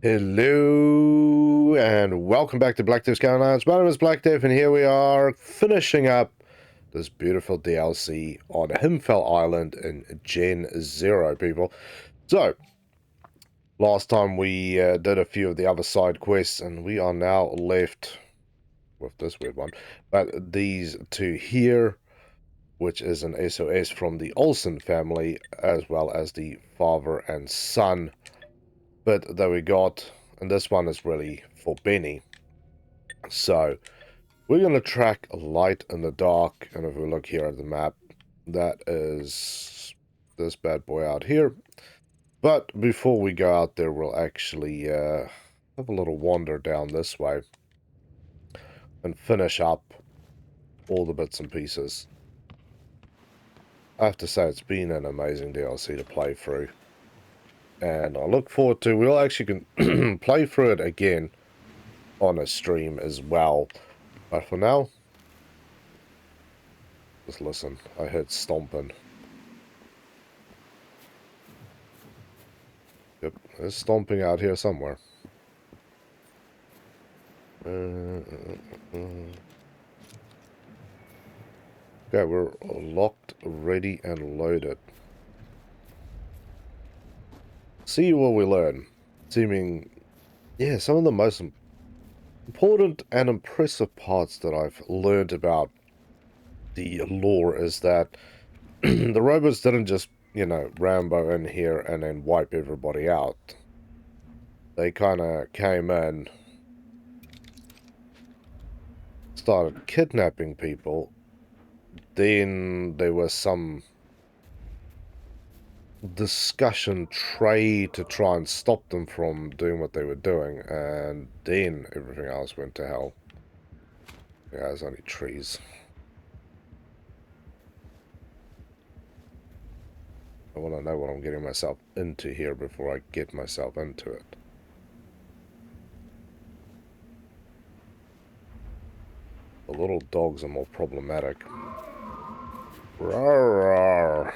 Hello and welcome back to Black Death's Skylands. My name is Black Death and here we are finishing up this beautiful DLC on Himfjall Island in Gen 0, people. So, last time we did a few of the other side quests and we are now left with this weird one. But these two here, which is an SOS from the Olsen family as well as the father and son bit that we got. And this one is really for Benny. So, we're going to track light in the dark. And if we look here at the map, that is this bad boy out here. But before we go out there, we'll actually have a little wander down this way and finish up all the bits and pieces. I have to say, it's been an amazing DLC to play through. And I look forward to, we'll actually can play through it again on a stream as well. But for now, just listen. I heard stomping. Yep, there's stomping out here somewhere. Okay, we're locked, ready, and loaded. See what we learn. Seeming, yeah, some of the most important and impressive parts that I've learned about the lore is that the robots didn't just, you know, Rambo in here and then wipe everybody out. They kind of came in, started kidnapping people, then there was some discussion trade to try and stop them from doing what they were doing, and then everything else went to hell. Yeah, there's only trees. I want to know what I'm getting myself into here before I get myself into it. The little dogs are more problematic. Rawr, rawr.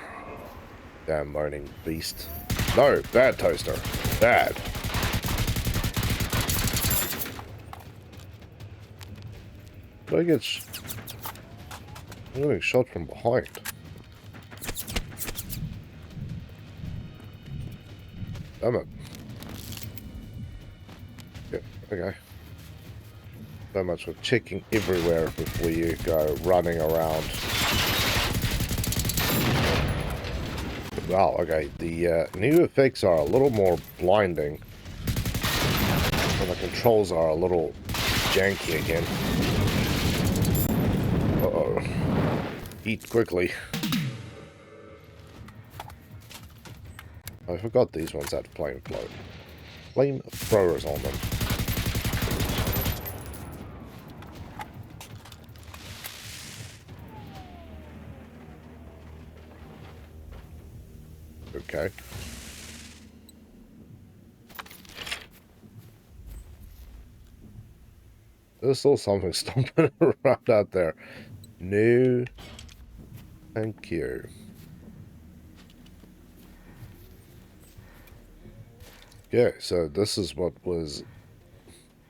Damn moaning beast. No, bad toaster. Bad. Did I get I'm getting shot from behind. Damn it. Yeah, okay. So much for checking everywhere before you go running around. Wow, okay, the new effects are a little more blinding. And the controls are a little janky again. Uh-oh. Eat quickly. I forgot these ones had flame throwers on them. Okay. There's still something stomping around out there. No. Thank you. Okay, so this is what was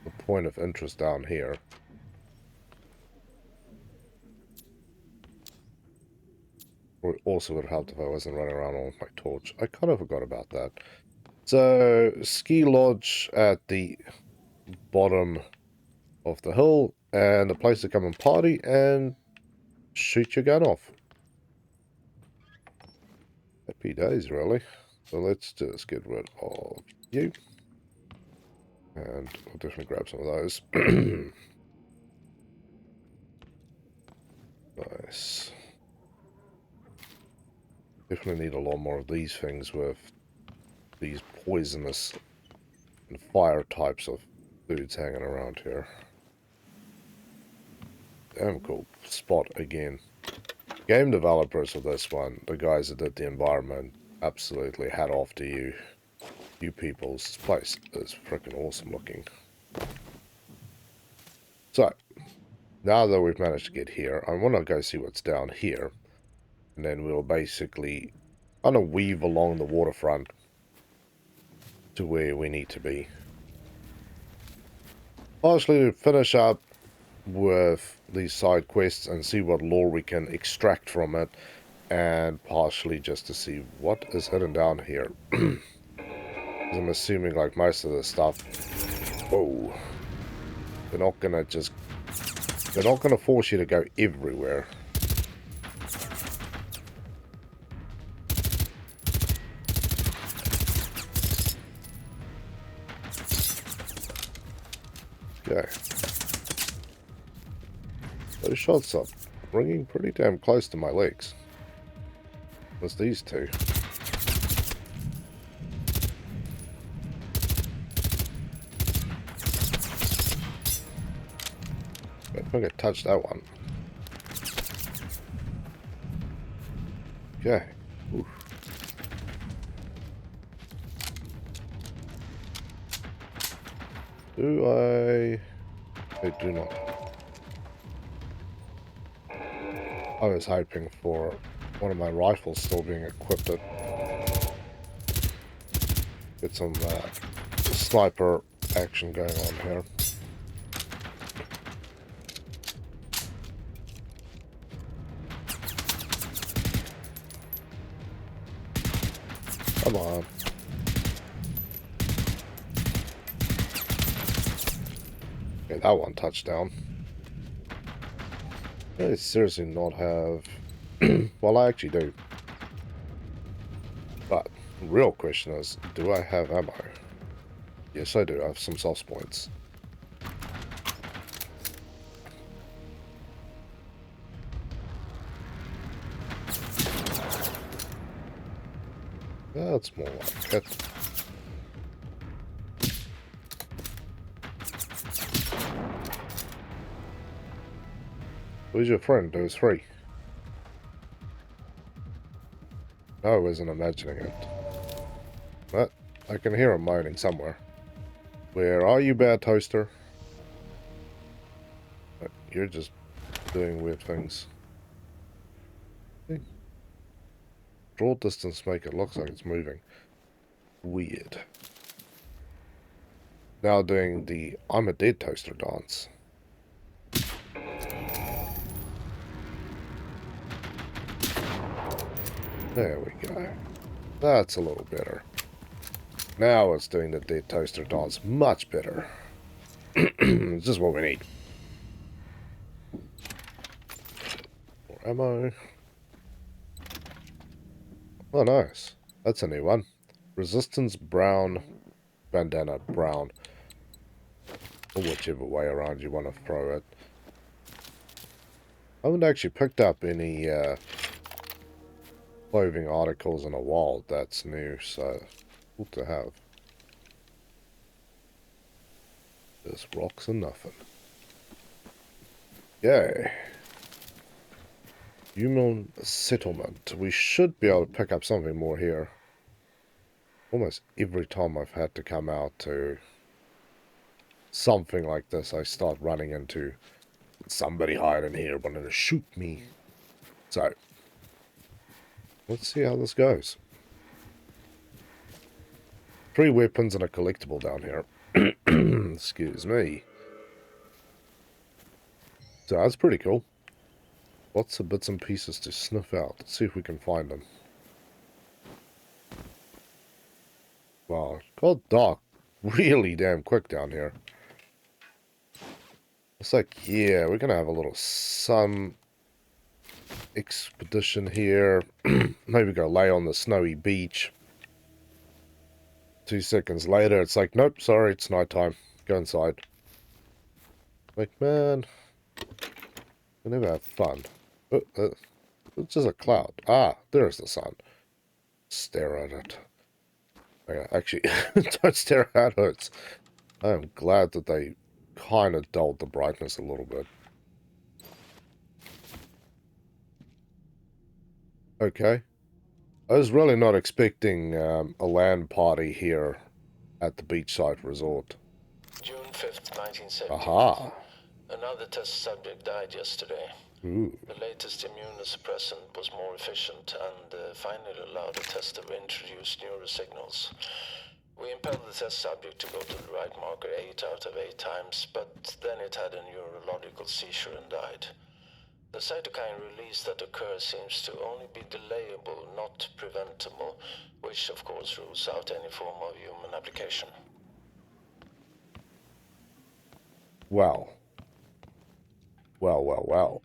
the point of interest down here. Or also would have helped if I wasn't running around with my torch. I kind of forgot about that. So, ski lodge at the bottom of the hill, and a place to come and party and shoot your gun off. Happy days, really. So let's just get rid of you. And I'll definitely grab some of those. Nice. Definitely need a lot more of these things with these poisonous and fire types of foods hanging around here. Damn cool spot again. Game developers for this one, the guys that did the environment, absolutely hat off to you. You peoples. This place is freaking awesome looking. So, now that we've managed to get here, I want to go see what's down here. And then we'll basically kind of weave along the waterfront to where we need to be. partially to finish up with these side quests and see what lore we can extract from it, and partially just to see what is hidden down here. I'm assuming like most of this stuff, whoa, they're not gonna force you to go everywhere. Okay. Those shots are ringing pretty damn close to my legs. What's these two? I think I touched that one. Okay. Oof. Do I do not. I was hoping for one of my rifles still being equipped to get some sniper action going on here. Come on. Okay, that one touchdown. I seriously not have... well, I actually do. But the real question is, do I have ammo? Yes, I do. I have some soft points. That's more like it. Who's your friend? There's three. No, I wasn't imagining it. But I can hear him moaning somewhere. Where are you, bad toaster? You're just doing weird things. Draw distance, make it look like it's moving. Weird. Now doing the I'm a dead toaster dance. There we go. That's a little better. Now it's doing the dead toaster dance much better. It's just what we need. More ammo. Oh, nice. That's a new one. Resistance brown, bandana brown. Or whichever way around you want to throw it. I haven't actually picked up any clothing articles in a while. That's new, so cool to have. There's rocks and nothing. Yay. Human settlement. We should be able to pick up something more here. Almost every time I've had to come out to something like this, I start running into somebody hiding here wanting to shoot me. So, let's see how this goes. 3 weapons and a collectible down here. Excuse me. So that's pretty cool. Lots of bits and pieces to sniff out. Let's see if we can find them. Wow, it got dark really damn quick down here. It's like, yeah, we're gonna have a little sun expedition here. Maybe go lay on the snowy beach. 2 seconds later, it's like, nope, sorry, it's nighttime. Go inside. Like, man, we never have fun. It's just a cloud. Ah, there's the sun. Stare at it. Okay, actually, don't stare at it. I am glad that they kind of dulled the brightness a little bit. Okay. I was really not expecting a LAN party here at the beachside resort. June 5th, 1970. Aha. Another test subject died yesterday. Ooh. The latest immunosuppressant was more efficient and finally allowed a test of introduced neurosignals. We impelled the test subject to go to the right marker 8 out of 8 times, but then it had a neurological seizure and died. The cytokine release that occurs seems to only be delayable, not preventable, which of course rules out any form of human application. Well. Well.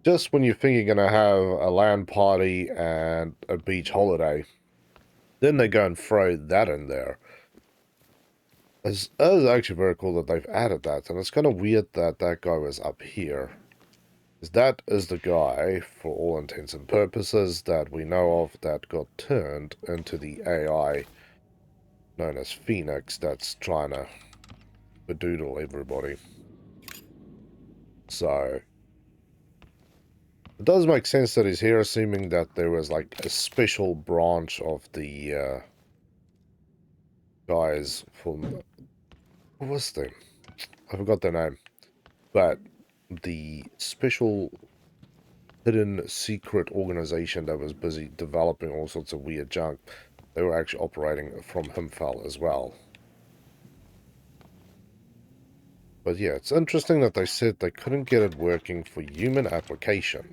Just when you think you're going to have a LAN party and a beach holiday, then they go and throw that in there. It's actually very cool that they've added that, and it's kind of weird that that guy was up here. That is the guy, for all intents and purposes, that we know of that got turned into the AI known as Phoenix that's trying to bedoodle everybody. So, it does make sense that he's here, assuming that there was like a special branch of the guys from... What was them? I forgot their name. But the special hidden secret organization that was busy developing all sorts of weird junk, they were actually operating from Himfjall as well. But yeah, it's interesting that they said they couldn't get it working for human application.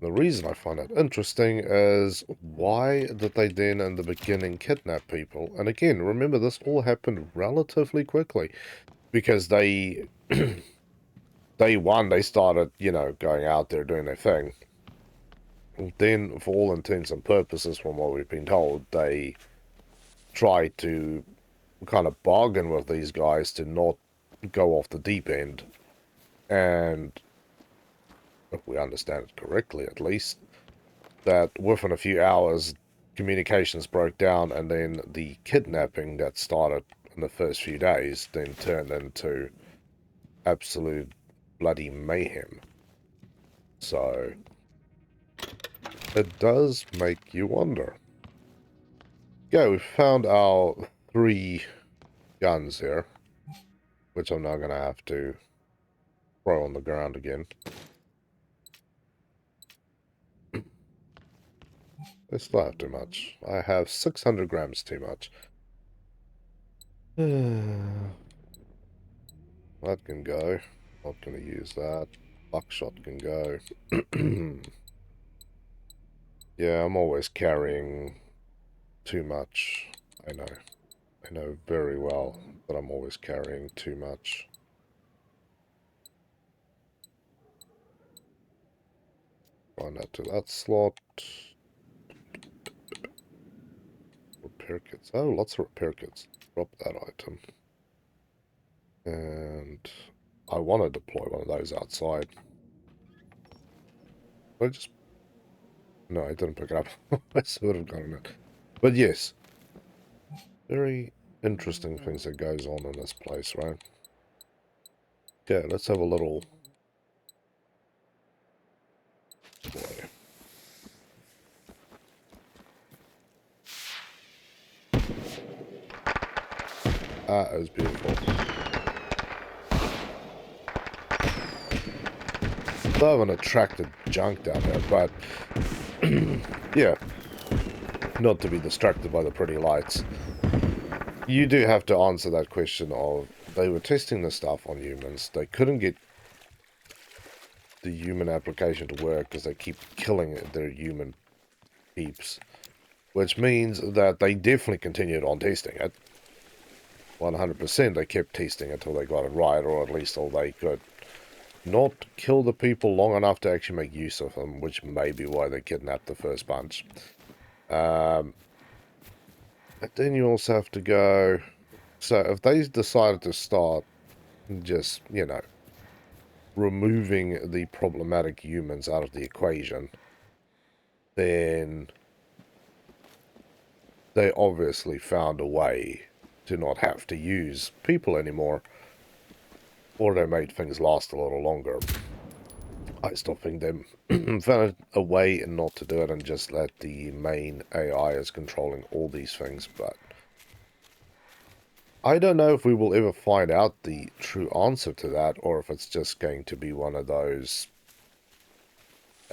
The reason I find that interesting is why did they then in the beginning kidnap people? And again, remember this all happened relatively quickly because they day one they started, you know, going out there doing their thing. Then for all intents and purposes from what we've been told, they tried to kind of bargain with these guys to not go off the deep end. And if we understand it correctly at least, that within a few hours communications broke down, and then the kidnapping that started in the first few days then turned into absolute bloody mayhem. So it does make you wonder. Yeah, we found our 3 guns here, which I'm now going to have to throw on the ground again. I still have too much. I have 600 grams too much. That can go. Not going to use that. Buckshot can go. Yeah, I'm always carrying too much. I know. I know very well that I'm always carrying too much. Find that to that slot. Repair kits. Oh, lots of repair kits. Drop that item. And I want to deploy one of those outside. I just... No, I didn't pick it up. I sort of gotten it. But yes. Very interesting things that goes on in this place, right? Okay, let's have a little... Boy. That is beautiful. I haven't attracted junk down there, but yeah, not to be distracted by the pretty lights. You do have to answer that question of, they were testing the stuff on humans. They couldn't get the human application to work because they keep killing their human peeps, which means that they definitely continued on testing it. 100% they kept testing until they got it right, or at least all they could. Not kill the people long enough to actually make use of them, which may be why they kidnapped the first bunch. But then you also have to go... So if they decided to start just, you know, removing the problematic humans out of the equation, then they obviously found a way to not have to use people anymore, or they made things last a little longer. I still think they found a way not to do it and just let the main AI is controlling all these things, but I don't know if we will ever find out the true answer to that, or if it's just going to be one of those,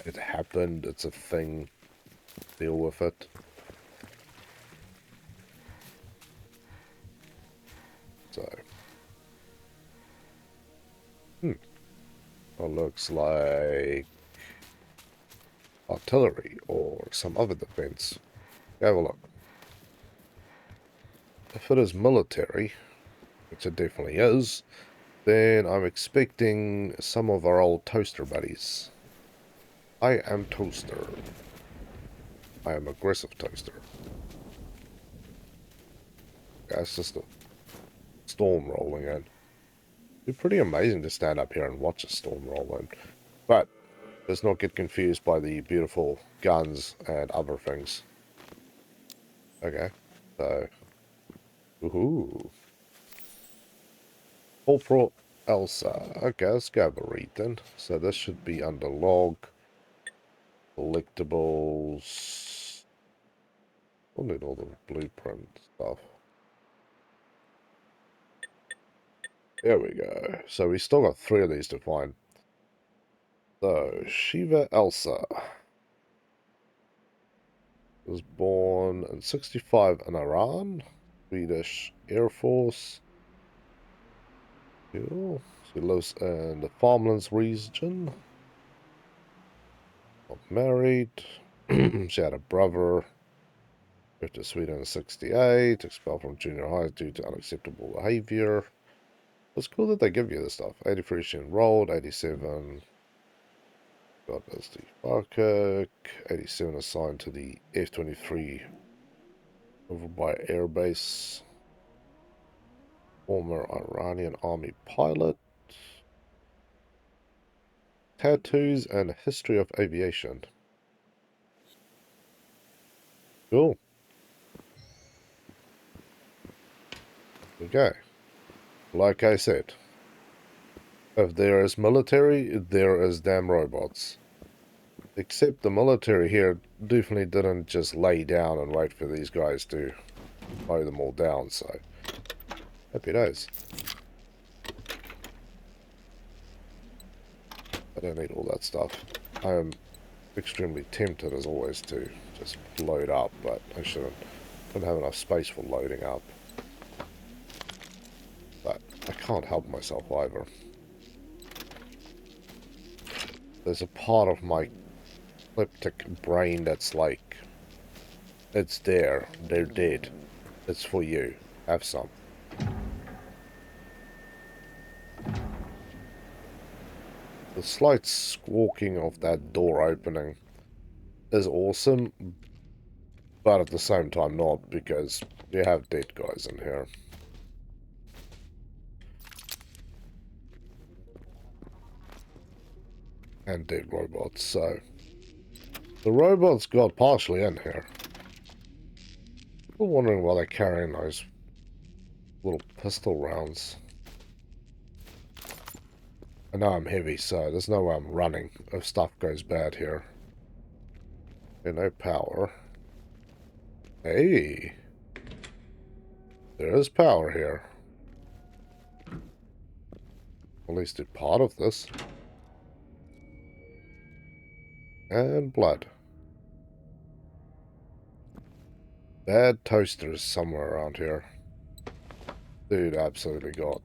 it happened, it's a thing, deal with it. So, it looks like artillery or some other defense. Have a look. If it is military, which it definitely is, then I'm expecting some of our old toaster buddies. I am Toaster. I am aggressive Toaster. That's just a storm rolling in. It'd be pretty amazing to stand up here and watch a storm roll in. But let's not get confused by the beautiful guns and other things. Okay, so... Woohoo! Corporal Elsa. Okay, let's go have a read then. So this should be under log. Collectibles. We'll need all the blueprint stuff. There we go. So we still got 3 of these to find. So, Shiva Elsa was born in 65 in Iran. Swedish Air Force. Cool. She lives in the Farmlands region. Not married. She had a brother. Moved to Sweden in 68. Expelled from junior high due to unacceptable behavior. It's cool that they give you this stuff. 83 she enrolled. 87 got as the Farkuk. 87 assigned to the F-23 over by airbase. Former Iranian army pilot. Tattoos and history of aviation. Cool. Okay. Like I said, if there is military, there is damn robots. Except the military here definitely didn't just lay down and wait for these guys to mow them all down, so happy days. I don't need all that stuff. I am extremely tempted as always to just load up, but I shouldn't. Don't have enough space for loading up. But I can't help myself either. There's a part of my eclectic brain that's like, it's there, they're dead, it's for you, have some. The slight squawking of that door opening is awesome, but at the same time not, because you have dead guys in here. And dead robots, so the robots got partially in here. I'm wondering why they're carrying those little pistol rounds. I know I'm heavy, so there's no way I'm running if stuff goes bad here. Okay, no power. Hey! There is power here. At least a part of this. And blood. Bad toasters somewhere around here. Dude absolutely got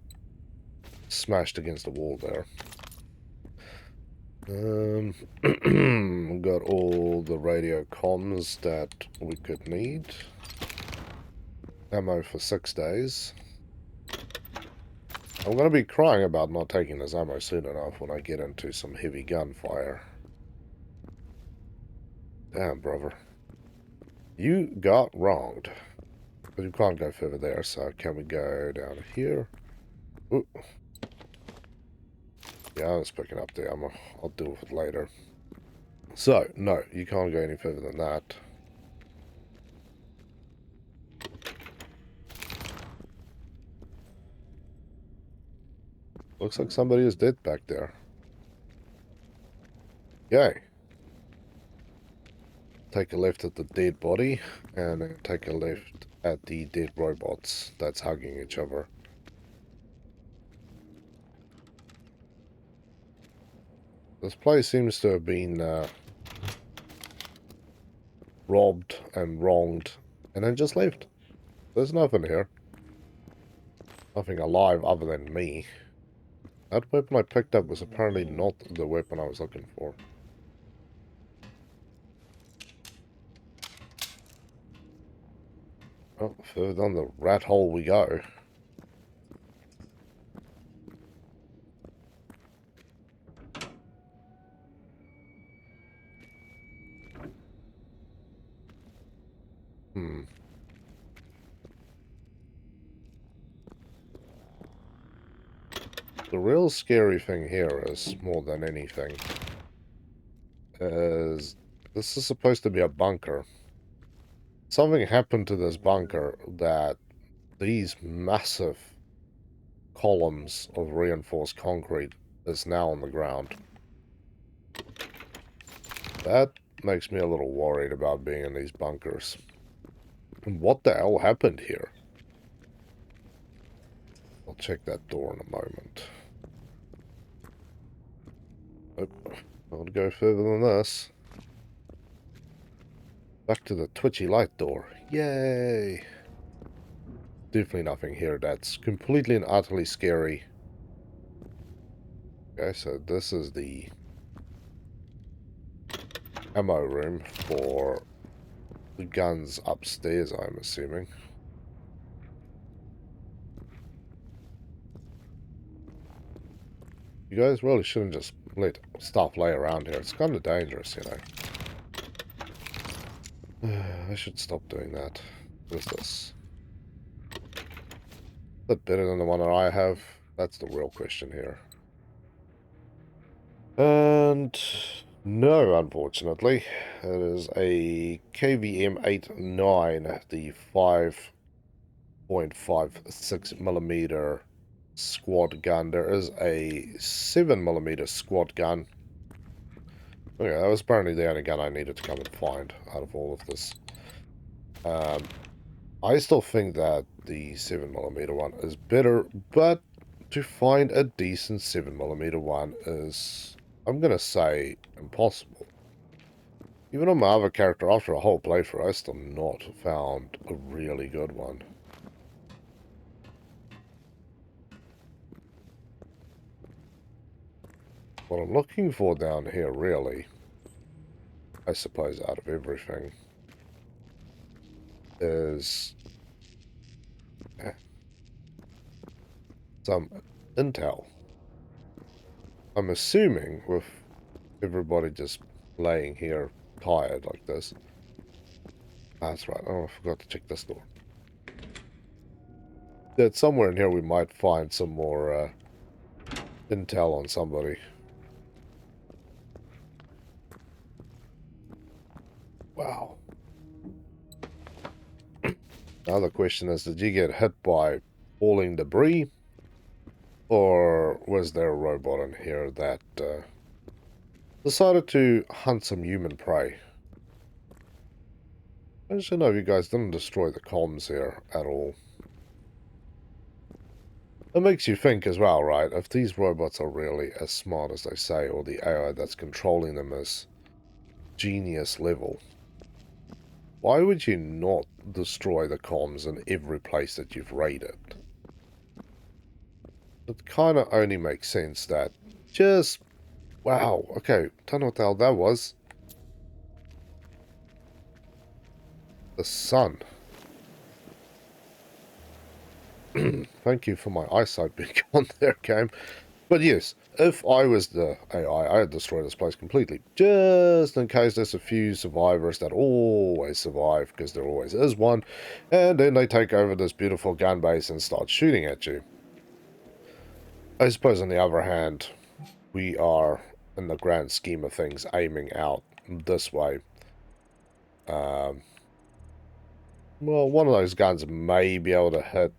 smashed against the wall there. Got all the radio comms that we could need. Ammo for 6 days. I'm going to be crying about not taking this ammo soon enough when I get into some heavy gunfire. Damn, brother. You got wronged. But you can't go further there, so can we go down here? Ooh. Yeah, I was picking up the ammo. I'll deal with it later. So, no, you can't go any further than that. Looks like somebody is dead back there. Yay. Take a left at the dead body, and then take a left at the dead robots that's hugging each other. This place seems to have been robbed and wronged, and then just left. There's nothing here. Nothing alive other than me. That weapon I picked up was apparently not the weapon I was looking for. Well, further down the rat hole we go. Hmm. The real scary thing here is, more than anything, is this is supposed to be a bunker. Something happened to this bunker that these massive columns of reinforced concrete is now on the ground. That makes me a little worried about being in these bunkers. And what the hell happened here? I'll check that door in a moment. Nope. I'll go further than this. Back to the twitchy light door. Yay! Definitely nothing here that's completely and utterly scary. Okay, so this is the ammo room for the guns upstairs, I'm assuming. You guys really shouldn't just let stuff lay around here. It's kind of dangerous, you know. I should stop doing that. What is this? A bit better than the one that I have? That's the real question here. And no, unfortunately. It is a KVM-89, the 5.56mm squad gun. There is a 7mm squad gun. Okay, that was apparently the only gun I needed to come and find out of all of this. I still think that the 7mm one is better, but to find a decent 7mm one is, I'm going to say, impossible. Even on my other character, after a whole playthrough, I still not found a really good one. What I'm looking for down here, really, I suppose out of everything, is some intel. I'm assuming with everybody just laying here tired like this. That's right. Oh, I forgot to check this door. That somewhere in here we might find some more intel on somebody. Wow. Now the question is, did you get hit by falling debris? Or was there a robot in here that decided to hunt some human prey? I just don't know if you guys didn't destroy the comms here at all. It makes you think as well, right? If these robots are really as smart as they say, or the AI that's controlling them is genius level, why would you not destroy the comms in every place that you've raided? It kind of only makes sense that just... Wow, okay, don't know what the hell that was. The sun. Thank you for my eyesight being on there, game. But yes, if I was the AI, I'd destroy this place completely. Just in case there's a few survivors that always survive, because there always is one. And then they take over this beautiful gun base and start shooting at you. I suppose on the other hand, we are, in the grand scheme of things, aiming out this way. Well, one of those guns may be able to hit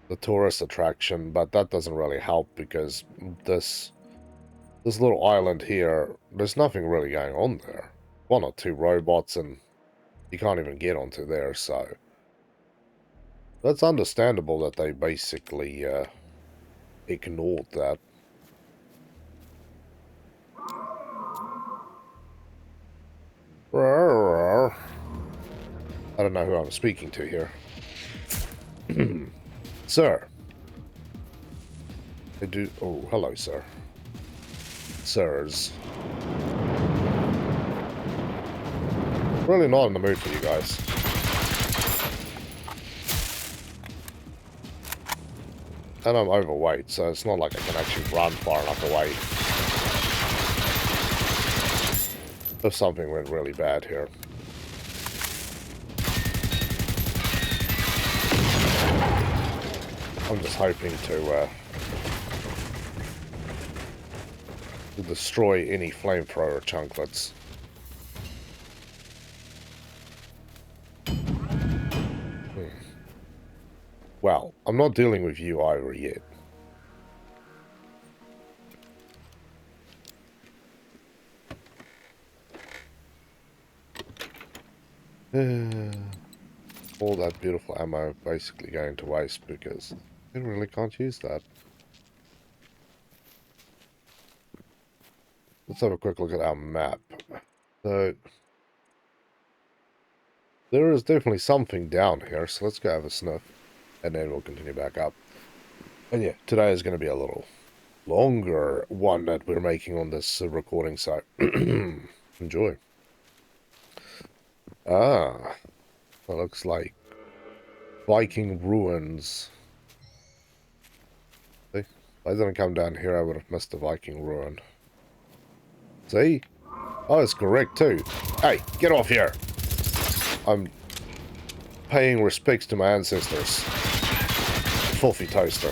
the tourist attraction, but that doesn't really help because this little island here, there's nothing really going on there. One or two robots and you can't even get onto there, so that's understandable that they basically ignored that. I don't know who I'm speaking to here. Sir. I do... Oh, hello, sir. Sirs. Really not in the mood for you guys. And I'm overweight, so it's not like I can actually run far enough away. If something went really bad here. I'm just hoping to destroy any flamethrower chunklets. Well, I'm not dealing with you either yet. All that beautiful ammo basically going to waste because I really can't use that. Let's have a quick look at our map. So, there is definitely something down here, so let's go have a sniff. And then we'll continue back up. And yeah, today is going to be a little longer one that we're making on this recording, so enjoy. Ah, that looks like Viking ruins. See, if I didn't come down here, I would have missed the Viking ruin. See? Oh, it's correct too. Hey, get off here! I'm paying respects to my ancestors. Filthy toaster.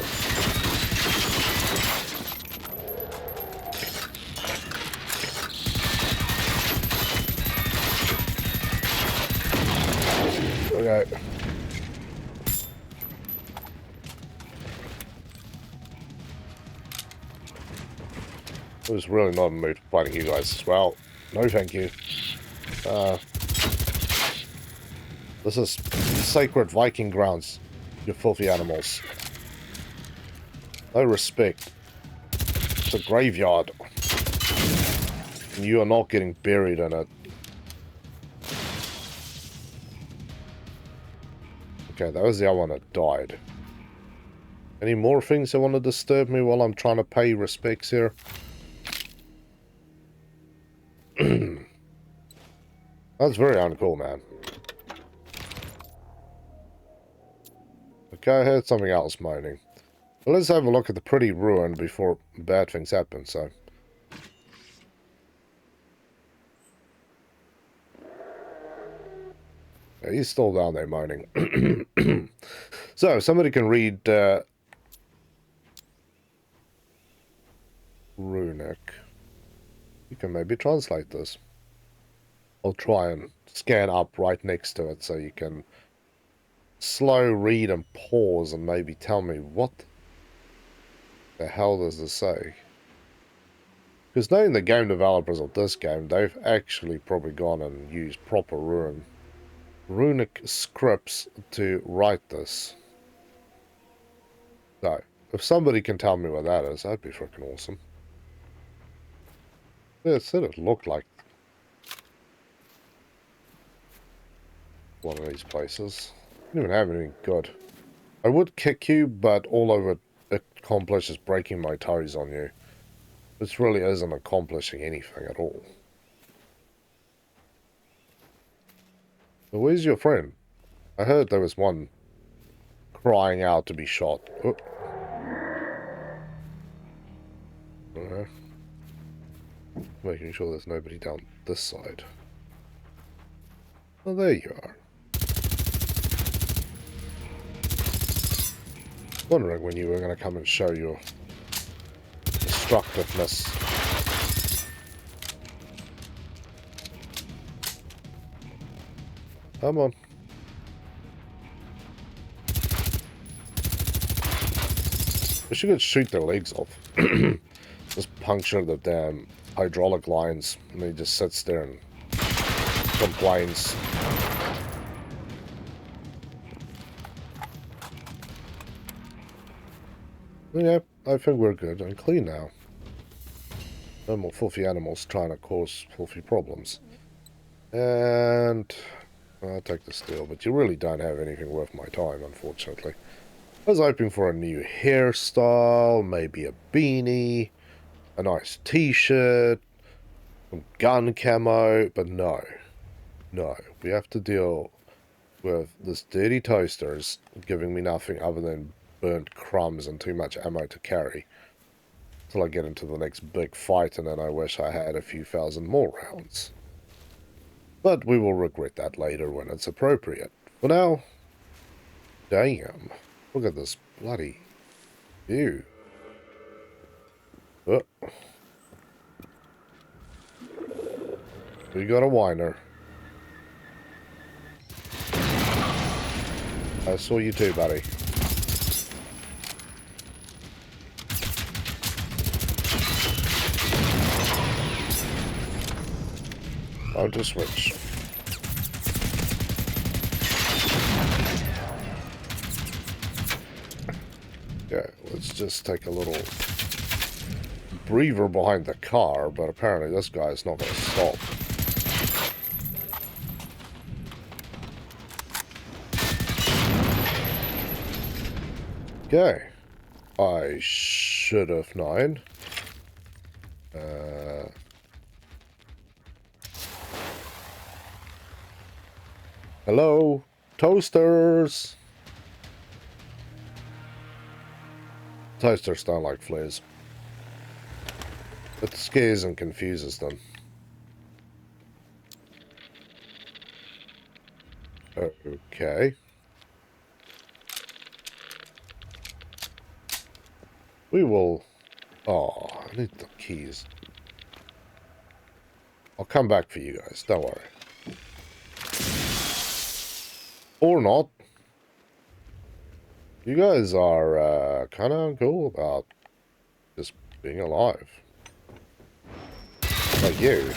Okay. I was really not in the mood for fighting you guys as well. No, thank you. This is sacred Viking grounds, you filthy animals. No respect. It's a graveyard. And you are not getting buried in it. Okay, that was the other one that died. Any more things that want to disturb me while I'm trying to pay respects here? That's very uncool, man. Okay, I heard something else moaning. Well, let's have a look at the pretty ruin before bad things happen, so... Yeah, he's still down there moaning. So, somebody can read... Runic. You can maybe translate this. I'll try and scan up right next to it so you can slow read and pause and maybe tell me what the hell does this say. Because knowing the game developers of this game, they've actually probably gone and used proper runic scripts to write this. So, if somebody can tell me what that is, that'd be freaking awesome. Yeah, it said it looked like one of these places. I don't even have anything good. I would kick you, but all I would accomplish is breaking my toes on you. This really isn't accomplishing anything at all. But where's your friend? I heard there was one crying out to be shot. Oh. Making sure there's nobody down this side. Oh, there you are. Wondering when you were going to come and show your destructiveness. Come on. Wish you could shoot their legs off. Just puncture the damn hydraulic lines, and he just sits there and complains. Yeah, I think we're good and clean now. No more filthy animals trying to cause filthy problems. And I'll take the steel, but you really don't have anything worth my time, unfortunately. I was hoping for a new hairstyle, maybe a beanie, a nice t-shirt, some gun camo, but no. No, we have to deal with this dirty toaster's giving me nothing other than burnt crumbs and too much ammo to carry. Till I get into the next big fight and then I wish I had a few thousand more rounds. But we will regret that later when it's appropriate. For now, damn, look at this bloody view. Oh, we got a whiner. I saw you too, buddy. I'll just switch. Okay, let's just take a little breather behind the car, but apparently this guy's not going to stop. Okay. I should have known. Hello? Toasters! Toasters don't like flares. It scares and confuses them. Okay. We will... Oh, I need the keys. I'll come back for you guys, don't worry. Or not. You guys are kind of cool about just being alive. Like you.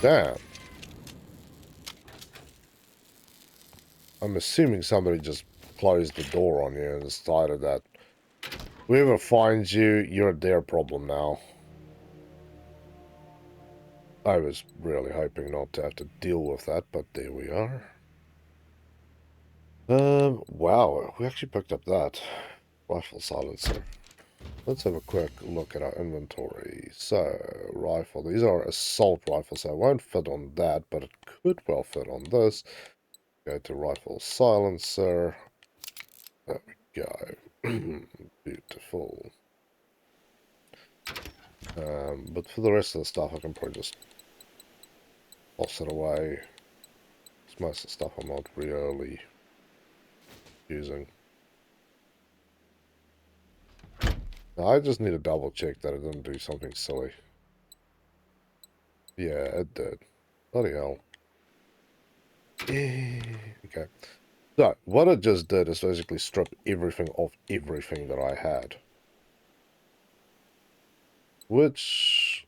Damn. I'm assuming somebody just closed the door on you and decided that whoever finds you, you're their problem now. I was really hoping not to have to deal with that, but there we are. Wow, we actually picked up that rifle silencer. Let's have a quick look at our inventory. So, rifle. These are assault rifles, so it won't fit on that, but it could well fit on this. Go to rifle silencer. There we go. Beautiful. But for the rest of the stuff, I can probably just toss it away. It's most of the stuff I'm not really using. Now, I just need to double check that it didn't do something silly. Yeah, it did. Bloody hell. Okay. So, what it just did is basically strip everything off everything that I had. Which,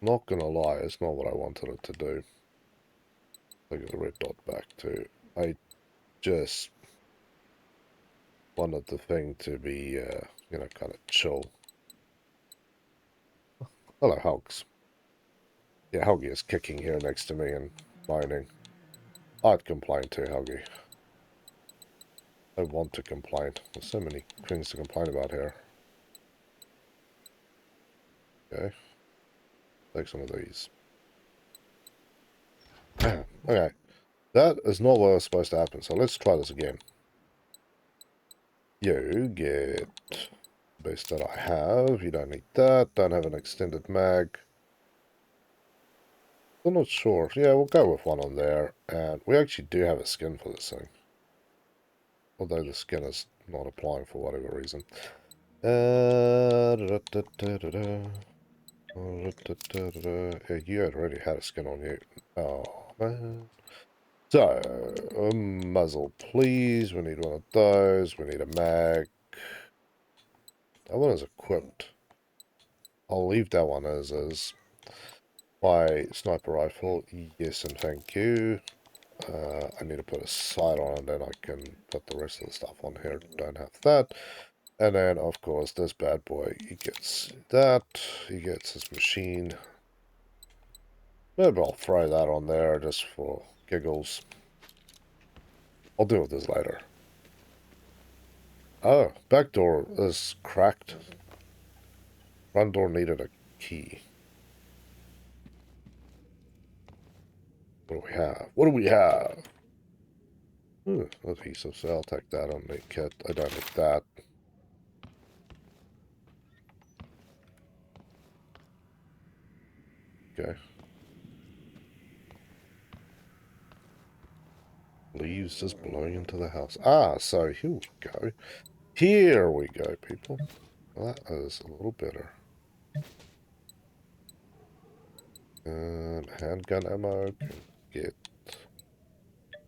not gonna lie, is not what I wanted it to do. Look at the red dot back too. I just wanted the thing to be, you know, kind of chill. Hello, Hulks. Yeah, Helgi is kicking here next to me and moaning. I'd complain too, Helgi. I want to complain. There's so many things to complain about here. Okay. Take some of these. Okay. That is not what was supposed to happen, so let's try this again. You get the base that I have. You don't need that. Don't have an extended mag. I'm not sure. Yeah, we'll go with one on there. And we actually do have a skin for this thing. Although the skin is not applying for whatever reason. Yeah, you had already had a skin on you. Oh, man. So, a muzzle, please. We need one of those. We need a mag. That one is equipped. I'll leave that one as is. My sniper rifle, yes and thank you. I need to put a sight on and then I can put the rest of the stuff on here. Don't have that. And then, of course, this bad boy, he gets that. He gets his machine. Maybe I'll throw that on there just for giggles. I'll deal with this later. Oh, back door is cracked. Front door needed a key. What do we have? What do we have? Ooh, adhesive, so I'll take that on the kit. I don't need that. Okay. Leaves just blowing into the house. Ah, so here we go. Here we go, people. Well, that is a little better. Handgun ammo can get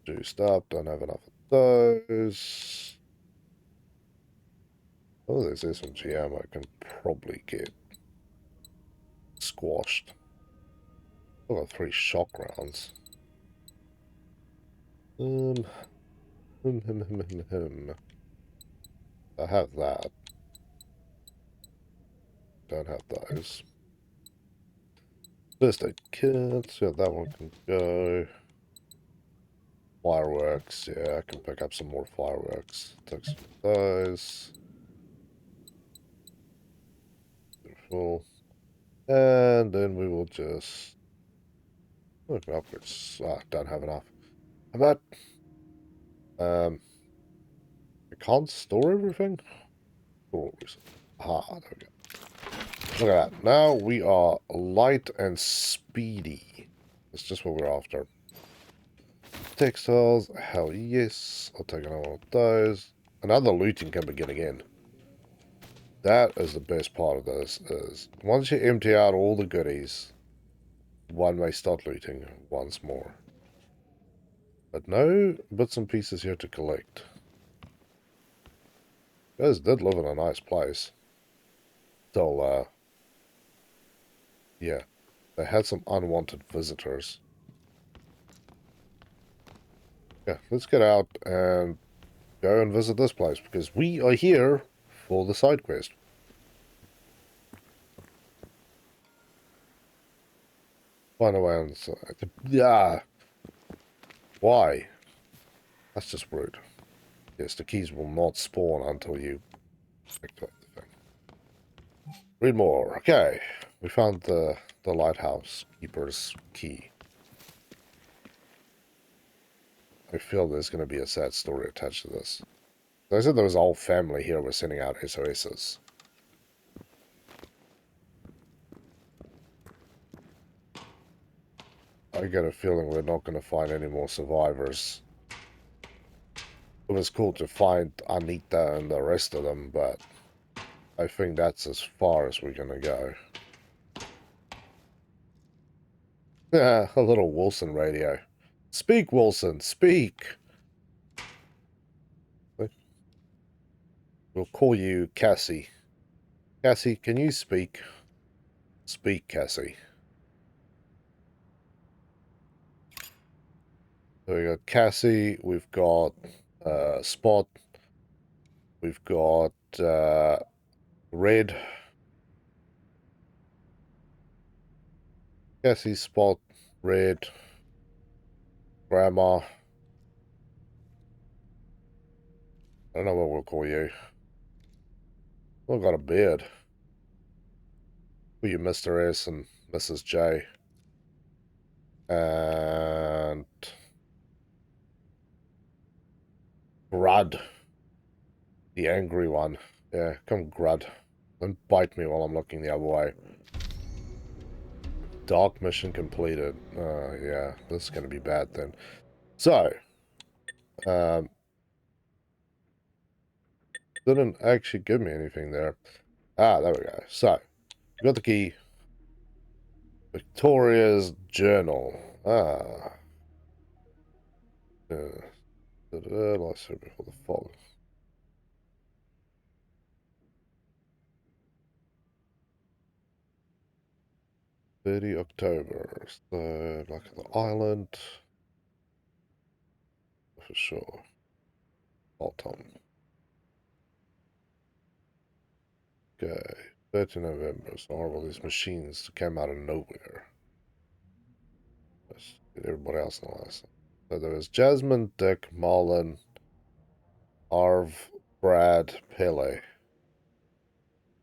juiced up. Don't have enough of those. Oh, there's SMG ammo I can probably get squashed. I've got 3 shock rounds. Um, I have that. Don't have those. First aid kits. Yeah, that one can go. Fireworks. Yeah, I can pick up some more fireworks. Take some of those. Beautiful. And then we will just... Oh, upgrades. Ah, don't have enough. How about... I can't store everything? Store everything. Ah, there we go. Look at that. Now we are light and speedy. That's just what we're after. Textiles. Hell yes. I'll take another one of those. Another looting can begin again. That is the best part of this, is once you empty out all the goodies, one may start looting once more. But no bits and pieces here to collect. Guys did live in a nice place. Till, yeah, they had some unwanted visitors. Yeah, let's get out and go and visit this place, because we are here for the side quest. Find a way inside. Yeah. Why? That's just rude. Yes, the keys will not spawn until you activate the thing. Read more. Okay. We found the lighthouse keeper's key. I feel there's going to be a sad story attached to this. I said there was a whole family here was sending out SOSs. I get a feeling we're not going to find any more survivors. It was cool to find Anita and the rest of them, but I think that's as far as we're going to go. Yeah, a little Wilson radio. Speak, Wilson, speak! We'll call you Cassie. Cassie, can you speak? Speak, Cassie. So we got Cassie, we've got Spot, we've got Red. Cassie, Spot, Red, Grandma. I don't know what we'll call you. We've got a beard. Call you Mr. S and Mrs. J. And Grud. The angry one. Yeah, come Grud. Don't bite me while I'm looking the other way. Dark mission completed. Yeah, this is going to be bad then. So, didn't actually give me anything there. Ah, there we go. So, we got the key. Victoria's journal. Ah. Last year before the fog. October. So, like the island. For sure. Autumn. Okay. 30 November. So horrible. These machines came out of nowhere. Let's get everybody else in the last. So there was Jasmine, Dick, Marlon, Arv, Brad, Pele.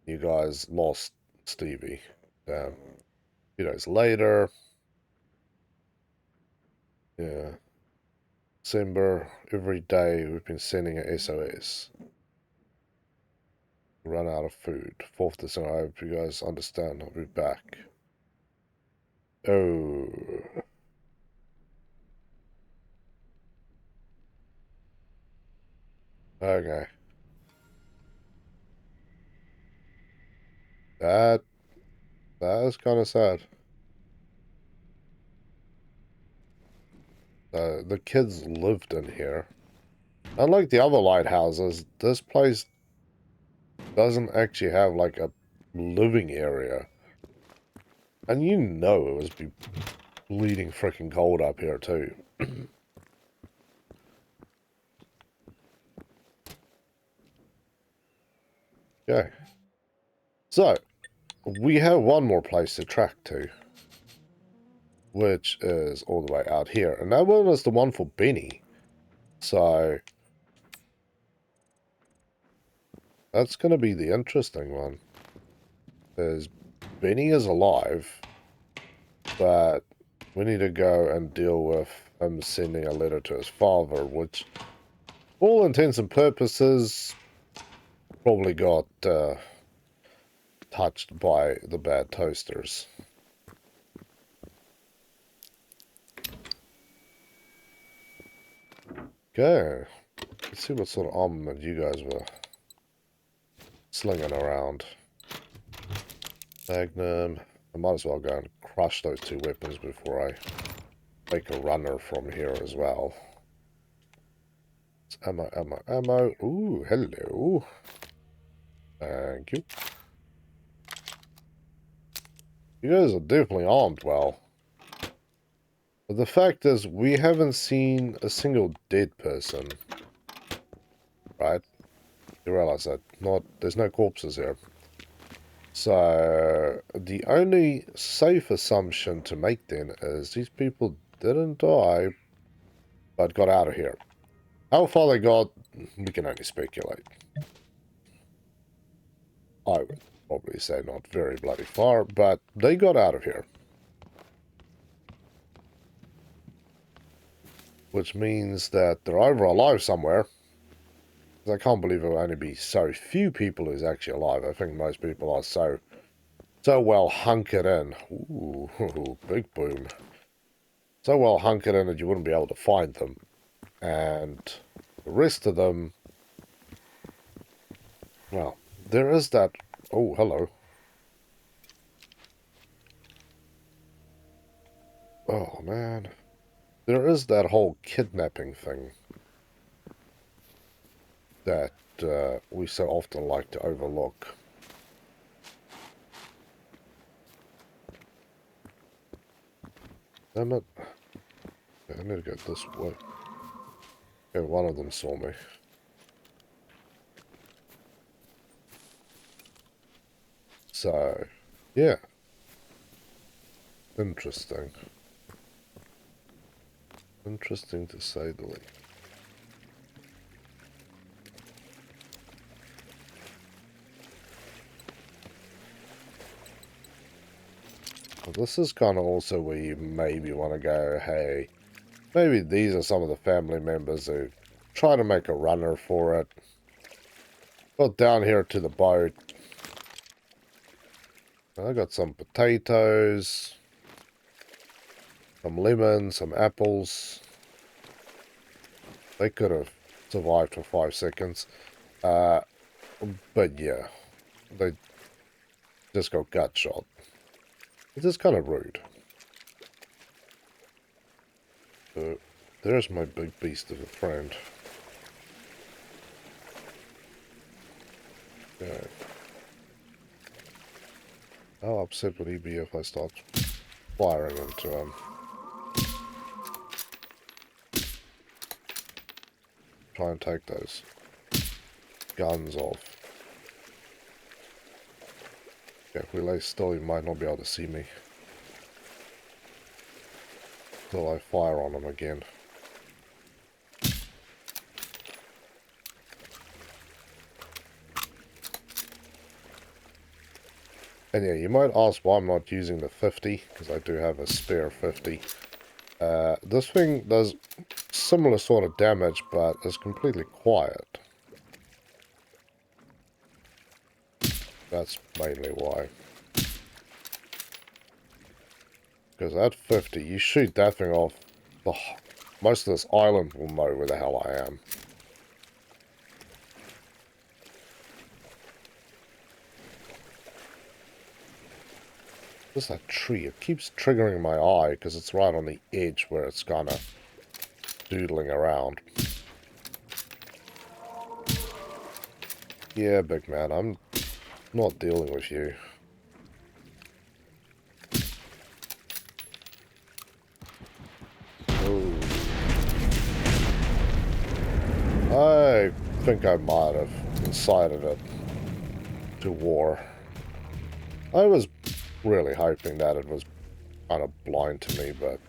You guys lost Stevie. A few days later. Yeah. December, every day we've been sending a SOS. Run out of food. 4th December, I hope you guys understand. I'll be back. Oh. Okay. That is kind of sad. The kids lived in here. Unlike the other lighthouses, this place doesn't actually have like a living area. And you know it was be bleeding freaking cold up here too. Okay. So, we have one more place to track to, which is all the way out here. And that one is the one for Benny. So, that's going to be the interesting one. Is Benny is alive, but we need to go and deal with him sending a letter to his father, which, for all intents and purposes, probably got touched by the bad toasters. Okay. Let's see what sort of armament you guys were slinging around. Magnum. I might as well go and crush those 2 weapons before I make a runner from here as well. It's ammo, ammo, ammo. Ooh, hello. Thank you. You guys are definitely armed well. But the fact is, we haven't seen a single dead person. Right? You realize that. There's no corpses here. So, the only safe assumption to make then is these people didn't die, but got out of here. How far they got, we can only speculate. I would probably say not very bloody far, but they got out of here. Which means that they're either alive somewhere. I can't believe there will only be so few people who's actually alive. I think most people are so well hunkered in. Ooh, big boom. So well hunkered in that you wouldn't be able to find them. And the rest of them, well, there is that... Oh, hello. Oh, man. There is that whole kidnapping thing that we so often like to overlook. Damn it. Okay, I need to go this way. Okay, one of them saw me. So, yeah. Interesting. Interesting to say the least. Well, this is kind of also where you maybe want to go, hey, maybe these are some of the family members who try to make a runner for it. Got down here to the boat. I got some potatoes, some lemons, some apples. They could have survived for 5 seconds. But yeah, they just got gut shot. It is kind of rude. So, there's my big beast of a friend. Okay. How upset would he be if I start firing into him? Try and take those guns off. Okay, if we lay still, he might not be able to see me. Till I fire on him again. And yeah, you might ask why I'm not using the 50, because I do have a spare 50. This thing does similar sort of damage, but is completely quiet. That's mainly why. Because at 50, you shoot that thing off, oh, most of this island will know where the hell I am. Just that tree, it keeps triggering my eye because it's right on the edge where it's kind of doodling around. Yeah, big man, I'm not dealing with you. Oh. I think I might have incited it to war. I was really hoping that it was kind of blind to me, but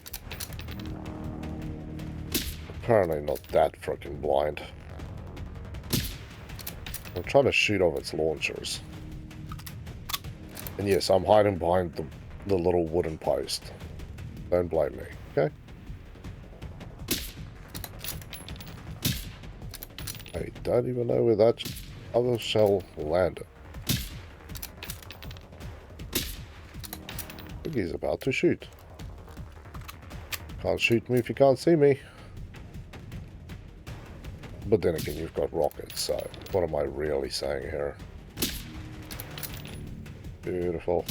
apparently not that freaking blind. I'm trying to shoot off its launchers. And yes, I'm hiding behind the little wooden post. Don't blame me, okay? I don't even know where that other shell landed. I think he's about to shoot. Can't shoot me if you can't see me. But then again, you've got rockets, so what am I really saying here? Beautiful.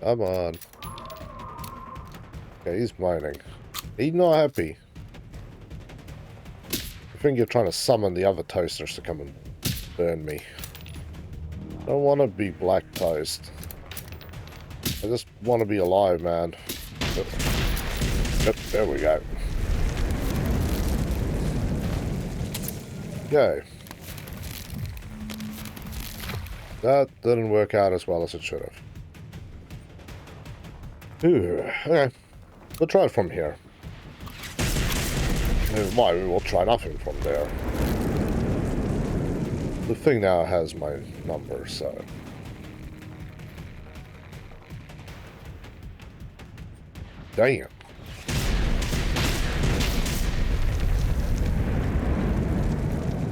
Come on. Okay, he's mining. He's not happy. I think you're trying to summon the other toasters to come and burn me. I don't want to be black toast. I just want to be alive, man. Yep, there we go. Okay. That didn't work out as well as it should have. Ooh, okay. We'll try it from here. Why, we will try nothing from there. The thing now has my number, so... Damn.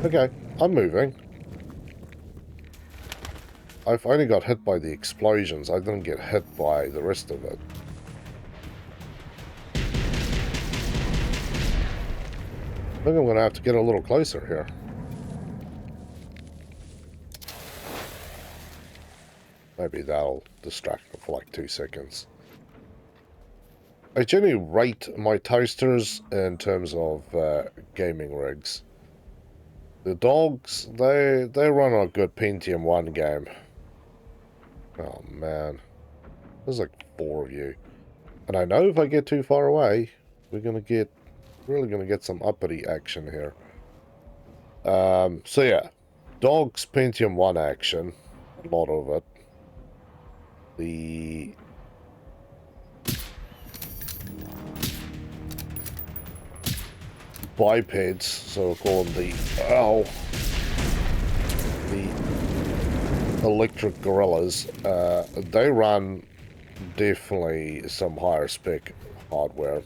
Okay, I'm moving. I've only got hit by the explosions. I didn't get hit by the rest of it. I think I'm going to have to get a little closer here. Maybe that'll distract them for like 2 seconds. I generally rate my toasters in terms of gaming rigs. The dogs, they run a good Pentium 1 game. Oh man, there's like 4 of you. And I know if I get too far away, we're really gonna get some uppity action here. So yeah, dogs Pentium 1 action, a lot of it. The bipeds, so we'll call them the electric gorillas, they run definitely some higher spec hardware.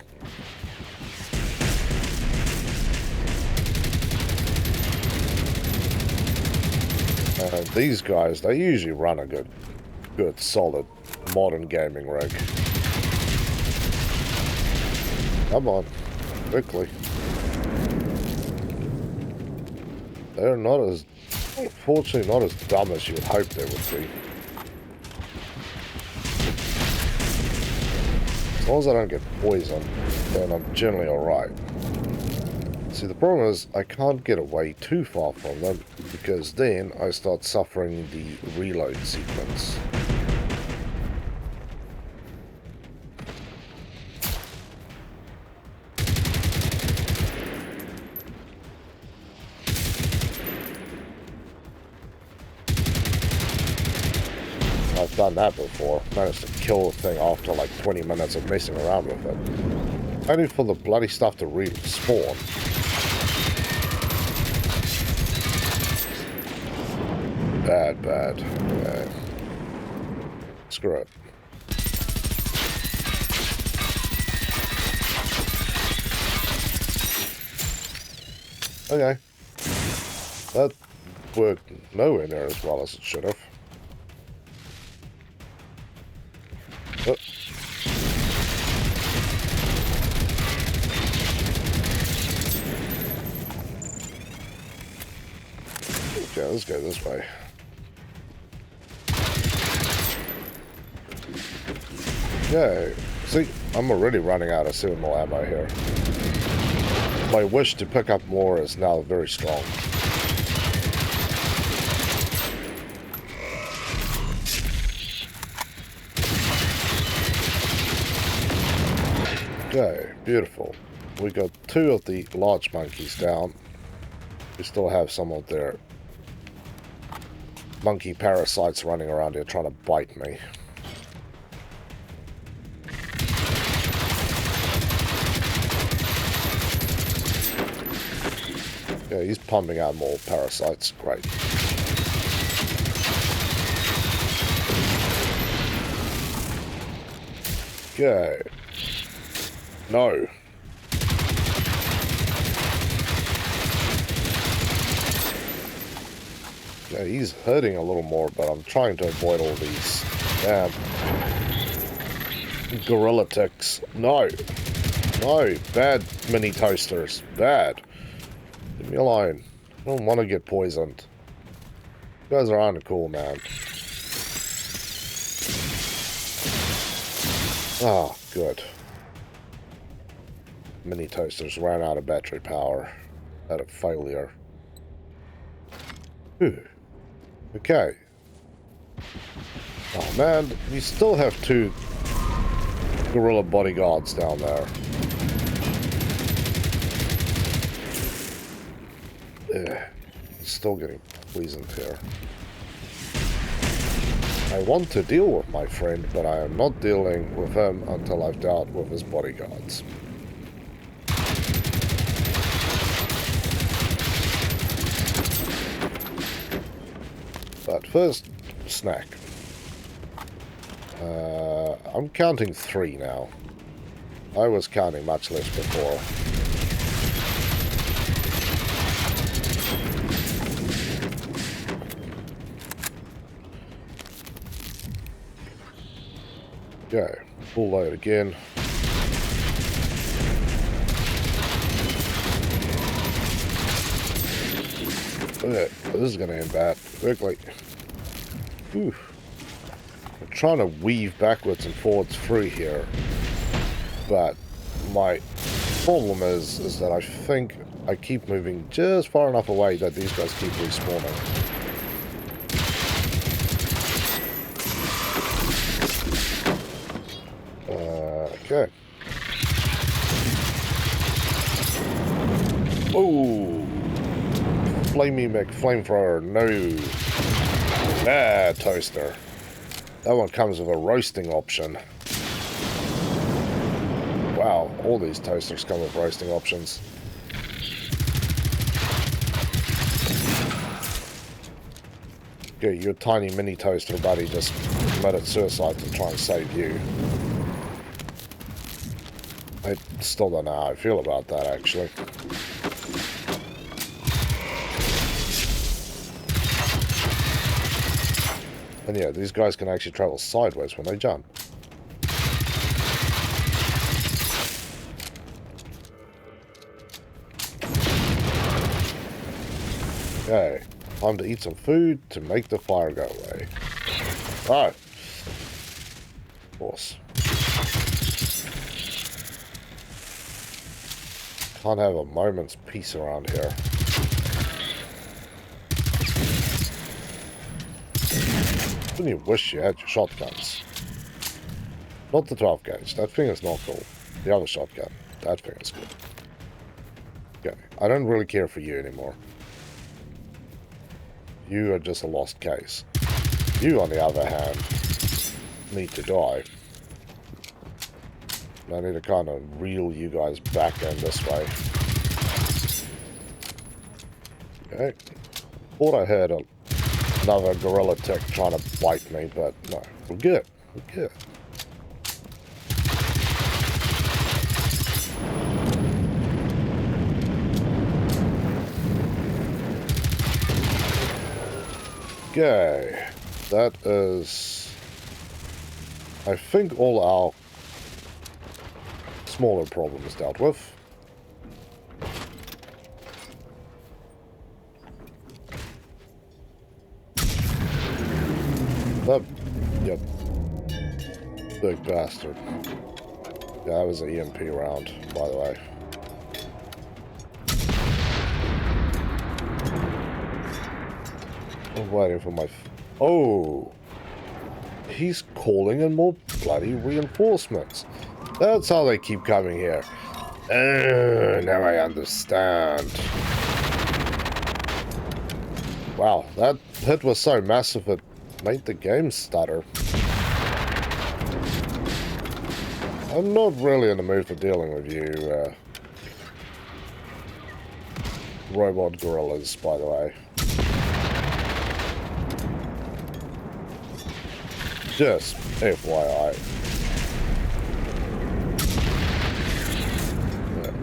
These guys, they usually run a good solid modern gaming rig. Come on, quickly. They're not as, unfortunately, not as dumb as you would hope they would be. As long as I don't get poisoned, then I'm generally alright. See, the problem is I can't get away too far from them, because then I start suffering the reload sequence. I've done that before. Managed to kill the thing after like 20 minutes of messing around with it. Only for the bloody stuff to respawn. bad, bad. Okay. Screw it. Okay. That worked nowhere near as well as it should have. Oh. Okay, let's go this way. Yeah, see, I'm already running out of suitable ammo here. My wish to pick up more is now very strong. Okay, beautiful. We got 2 of the large monkeys down. We still have some of their monkey parasites running around here trying to bite me. Yeah, he's pumping out more parasites. Great. Okay. No. Yeah, he's hurting a little more, but I'm trying to avoid all these gorilla ticks. No. No. Bad mini toasters. Bad. Leave me alone. I don't want to get poisoned. You guys are uncool, man. Ah, good. Mini toasters ran out of battery power. Out of failure. Whew. Okay. Oh man, we still have 2 gorilla bodyguards down there. Ugh. Still getting poisoned here. I want to deal with my friend, but I am not dealing with him until I've dealt with his bodyguards. But first, snack. I'm counting 3 now. I was counting much less before. Okay, full load again. Okay, this is going to end bad quickly. Whew. I'm trying to weave backwards and forwards through here, but my problem is that I think I keep moving just far enough away that these guys keep respawning. Okay. Oh, Flamey McFlamethrower, no. Bad toaster. That one comes with a roasting option. Wow, all these toasters come with roasting options. Okay, your tiny mini toaster buddy just committed suicide to try and save you. I still don't know how I feel about that, actually. And yeah, these guys can actually travel sideways when they jump. Okay, time to eat some food to make the fire go away. Alright. Of course. Can't have a moment's peace around here. Wouldn't you wish you had your shotguns? Not the 12 gauge, that thing is not cool. The other shotgun, that thing is cool. Okay, I don't really care for you anymore. You are just a lost case. You, on the other hand, need to die. I need to kind of reel you guys back in this way. Okay. Thought I heard a another gorilla tick trying to bite me, but no, we're good. We're good. Okay, that is, I think, all our smaller problems dealt with. That, yep, big bastard. Yeah, that was an EMP round, by the way. I'm waiting for my... Oh! He's calling in more bloody reinforcements. That's how they keep coming here. Now I understand. Wow, that hit was so massive it made the game stutter. I'm not really in the mood for dealing with you, robot gorillas, by the way. Just FYI.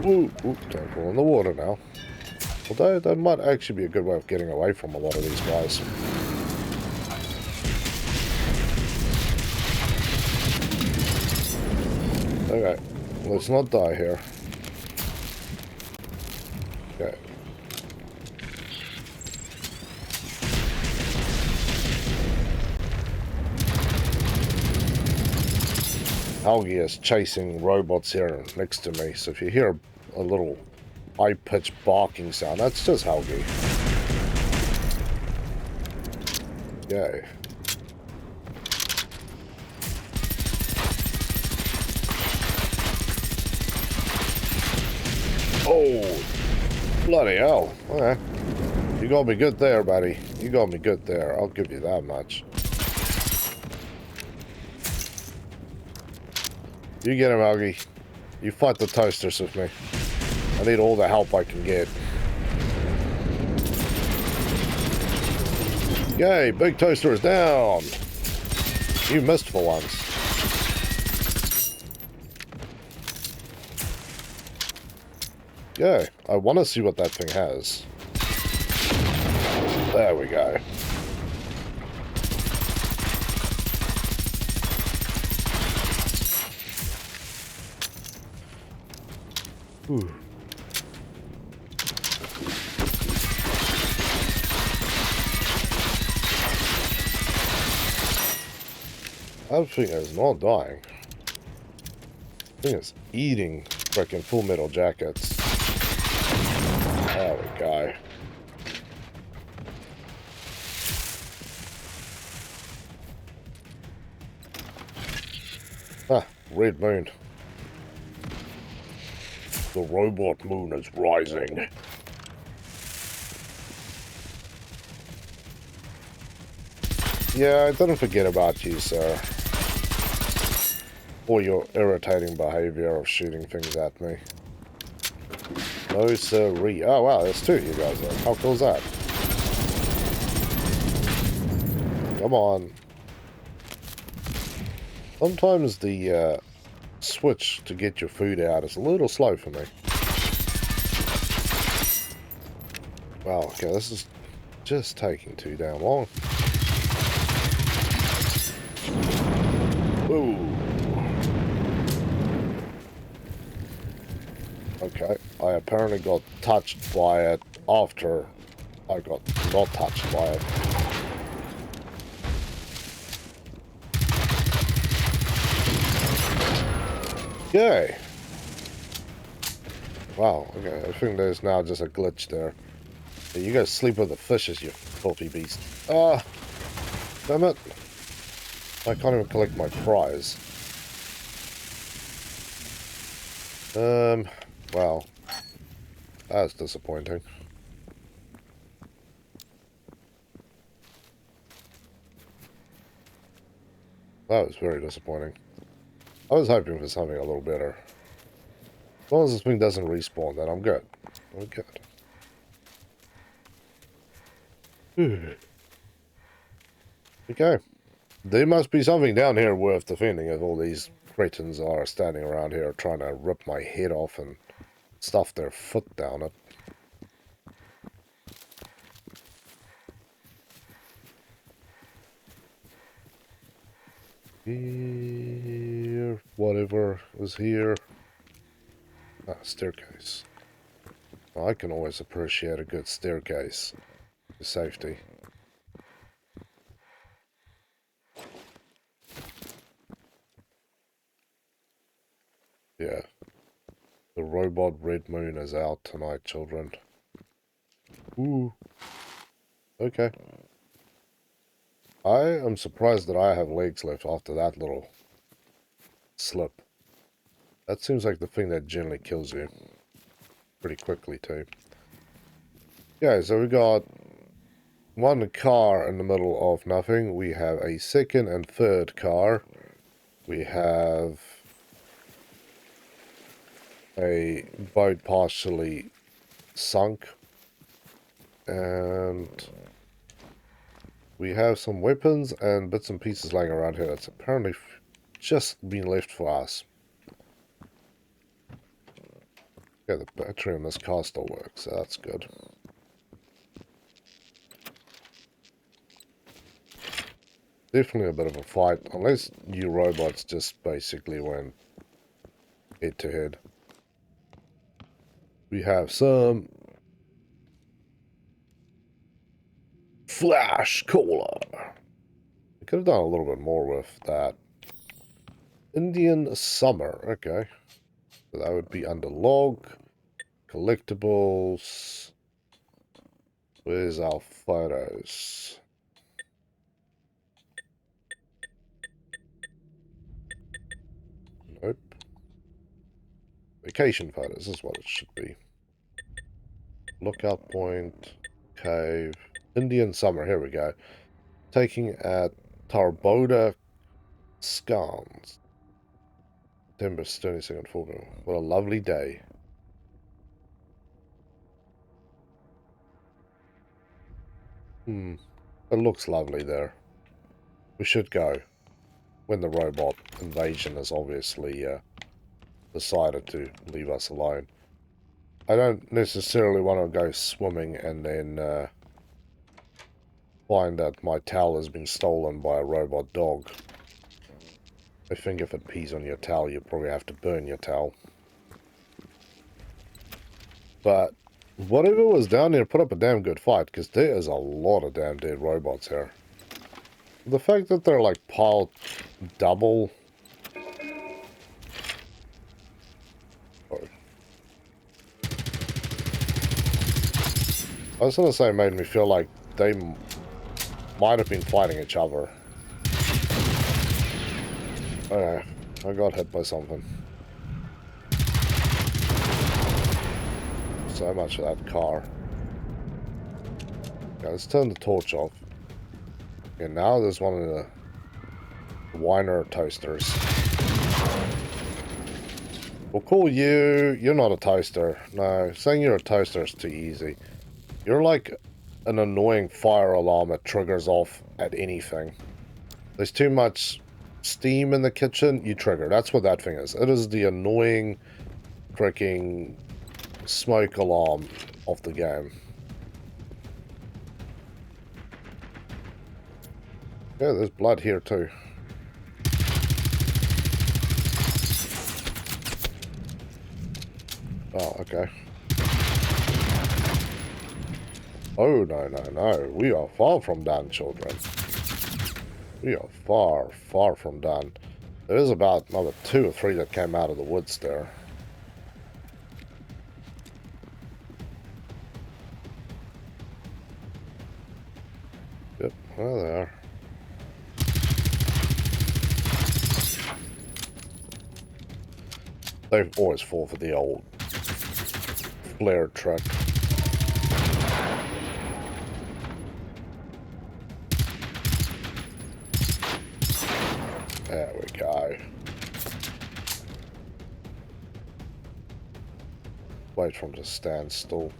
Ooh, don't fall in the water now. Although that might actually be a good way of getting away from a lot of these guys. Okay, let's not die here. Okay. Algae is chasing robots here next to me, so if you hear a little high-pitched barking sound, that's just Algae. Yay. Oh, bloody hell. Okay. You got me good there, buddy. You got me good there. I'll give you that much. You get him, Algae. You fight the toasters with me. I need all the help I can get. Yay, big toaster is down. You missed for once. Yay, I want to see what that thing has. There we go. Ooh. That thing is not dying. That thing is eating freaking Full Metal Jackets. There we go. Ah, red moon. The robot moon is rising. Yeah, I didn't forget about you, sir. Or your irritating behavior of shooting things at me. No sirree. Oh wow, there's two of you guys there. How cool is that? Come on. Sometimes the switch to get your food out is a little slow for me. Wow, okay, this is just taking too damn long. Whoa. Okay, I apparently got touched by it after I got not touched by it. Yay! Wow, okay, I think there's now just a glitch there. Yeah, you guys sleep with the fishes, you filthy beast. Ah! Damn it! I can't even collect my prize. Wow. That's disappointing. That was very disappointing. I was hoping for something a little better. As long as this thing doesn't respawn, then I'm good. I'm good. Okay. There must be something down here worth defending if all these cretins are standing around here trying to rip my head off and stuff their foot down it. Here, whatever is here. Ah, staircase. I can always appreciate a good staircase for safety. Yeah. The robot Red Moon is out tonight, children. Ooh. Okay. I am surprised that I have legs left after that little slip. That seems like the thing that generally kills you. Pretty quickly, too. Yeah, so we got one car in the middle of nothing. We have a second and third car. We have a boat partially sunk. And we have some weapons and bits and pieces lying around here that's apparently just been left for us. Yeah, the battery on this car still works, so that's good. Definitely a bit of a fight, unless you robots just basically went head to head. We have some Flash Cola. We could have done a little bit more with that. Indian Summer, okay. So that would be under log. Collectibles. Where's our photos? Nope. Vacation photos is what it should be. Lookout point. Cave. Indian Summer, here we go. Taking at Tarboda Scans. September 22nd, 4th. What a lovely day. It looks lovely there. We should go. When the robot invasion has obviously decided to leave us alone. I don't necessarily want to go swimming and then find that my towel has been stolen by a robot dog. I think if it pees on your towel, you probably have to burn your towel. But whatever was down there put up a damn good fight, because there is a lot of damn dead robots here. The fact that they're like piled double. I was going to say it made me feel like they might have been fighting each other. Okay, I got hit by something. So much of that car. Okay, let's turn the torch off. And now there's one of the Weiner toasters. We'll call you... You're not a toaster. No, saying you're a toaster is too easy. You're like an annoying fire alarm that triggers off at anything. There's too much steam in the kitchen, you trigger. That's what that thing is. It is the annoying freaking smoke alarm of the game. Yeah, there's blood here too. Oh, okay. Oh, no, no, no. We are far from done, children. We are far, far from done. There is about another 2 or 3 that came out of the woods there. Yep, well, they are. They always fall for the old flare truck. There we go. Wait for him to stand still.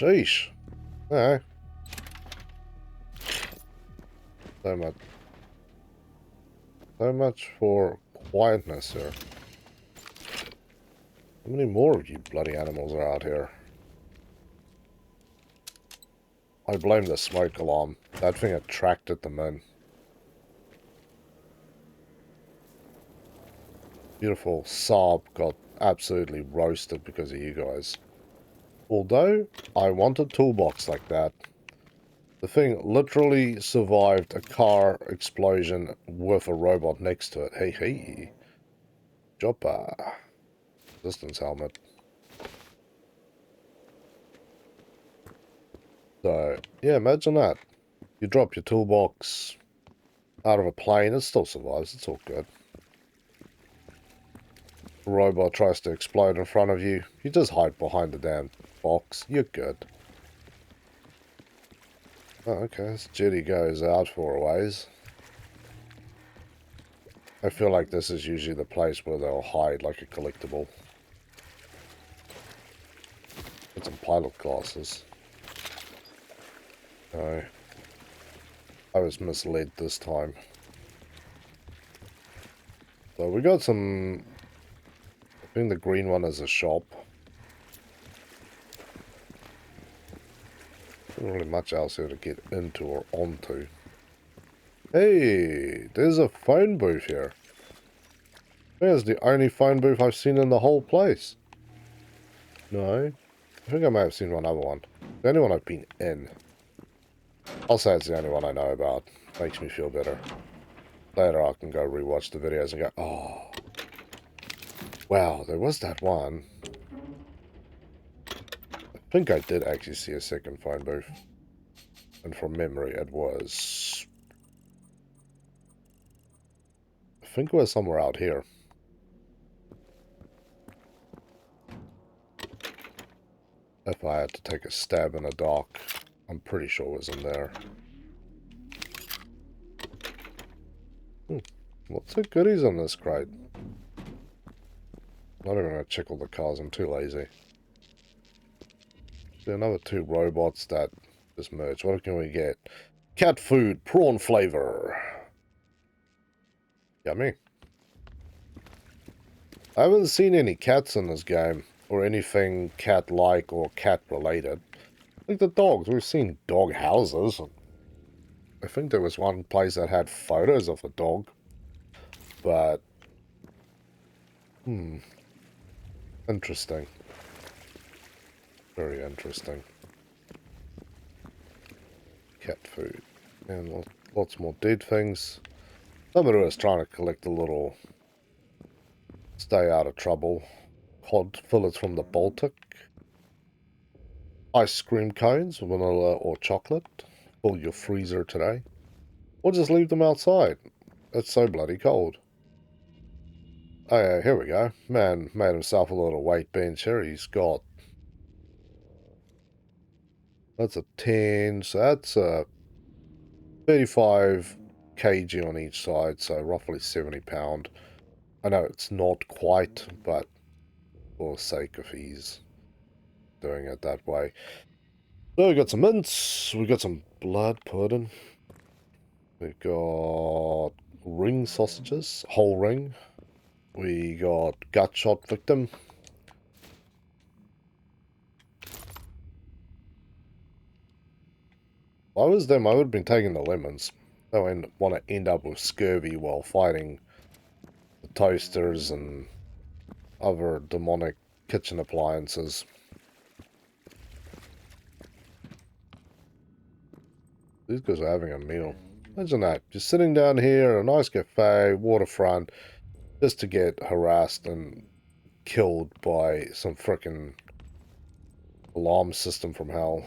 Sheesh. No. So much. So much for quietness here. How many more of you bloody animals are out here? I blame the smoke alarm. That thing attracted them in. Beautiful Saab got absolutely roasted because of you guys. Although, I want a toolbox like that. The thing literally survived a car explosion with a robot next to it. Hey, hey. Chopper. Resistance helmet. So, yeah, imagine that. You drop your toolbox out of a plane, it still survives. It's all good. A robot tries to explode in front of you. You just hide behind the damn box. You're good. Oh, okay. This jetty goes out for a ways. I feel like this is usually the place where they'll hide like a collectible. Get some pilot classes. No. I was misled this time. So we got some... I think the green one is a shop. Not really much else here to get into or onto. Hey, there's a phone booth here. There's the only phone booth I've seen in the whole place. No. I think I may have seen one other one. The only one I've been in. I'll say it's the only one I know about. Makes me feel better. Later I can go rewatch the videos and go, oh. Wow, there was that one. I think I did actually see a second phone booth. And from memory it was... I think it was somewhere out here. If I had to take a stab in the dark, I'm pretty sure it was in there. What's the goodies on this crate? Not even going to check all the cars, I'm too lazy. There are another two robots that just merged. What can we get? Cat food, prawn flavor. Yummy. I haven't seen any cats in this game, or anything cat-like or cat-related. Like the dogs, we've seen dog houses. I think there was one place that had photos of a dog. But, interesting. Very interesting. Cat food. And lots more dead things. Somebody was trying to collect a little stay out of trouble cod fillets from the Baltic. Ice cream cones, vanilla or chocolate. Fill your freezer today. Or just leave them outside. It's so bloody cold. Oh yeah, here we go. Man made himself a little weight bench here. He's got... That's a 10, so that's a 35 kg on each side, so roughly 70 pound. I know it's not quite, but for the sake of ease, doing it that way. So we got some mince, we got some blood pudding, we got ring sausages, whole ring, we got gut shot victim. If I was them, I would have been taking the lemons. I don't want to end up with scurvy while fighting the toasters and other demonic kitchen appliances. These guys are having a meal. Imagine that. Just sitting down here in a nice cafe, waterfront, just to get harassed and killed by some frickin' alarm system from hell.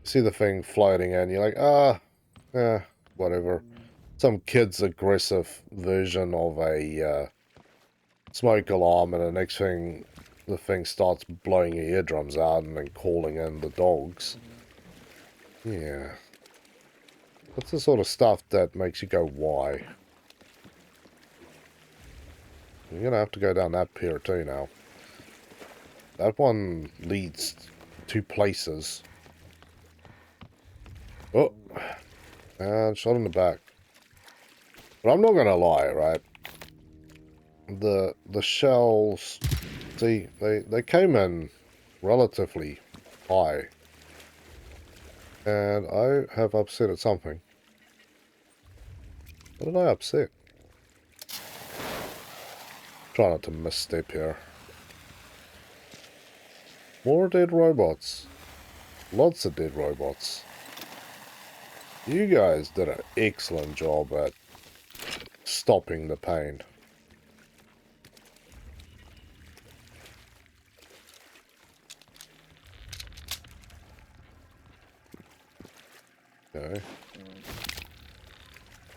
See the thing floating in, you're like, whatever. Some kid's aggressive version of a smoke alarm, and the next thing, the thing starts blowing your eardrums out and then calling in the dogs. Yeah. That's the sort of stuff that makes you go, why? You're gonna have to go down that pier too now. That one leads 2 places. Oh, and shot in the back. But I'm not gonna lie, right? The shells, see, they came in relatively high. And I have upset at something. What did I upset? Try not to misstep here. More dead robots. Lots of dead robots. You guys did an excellent job at stopping the pain. Okay.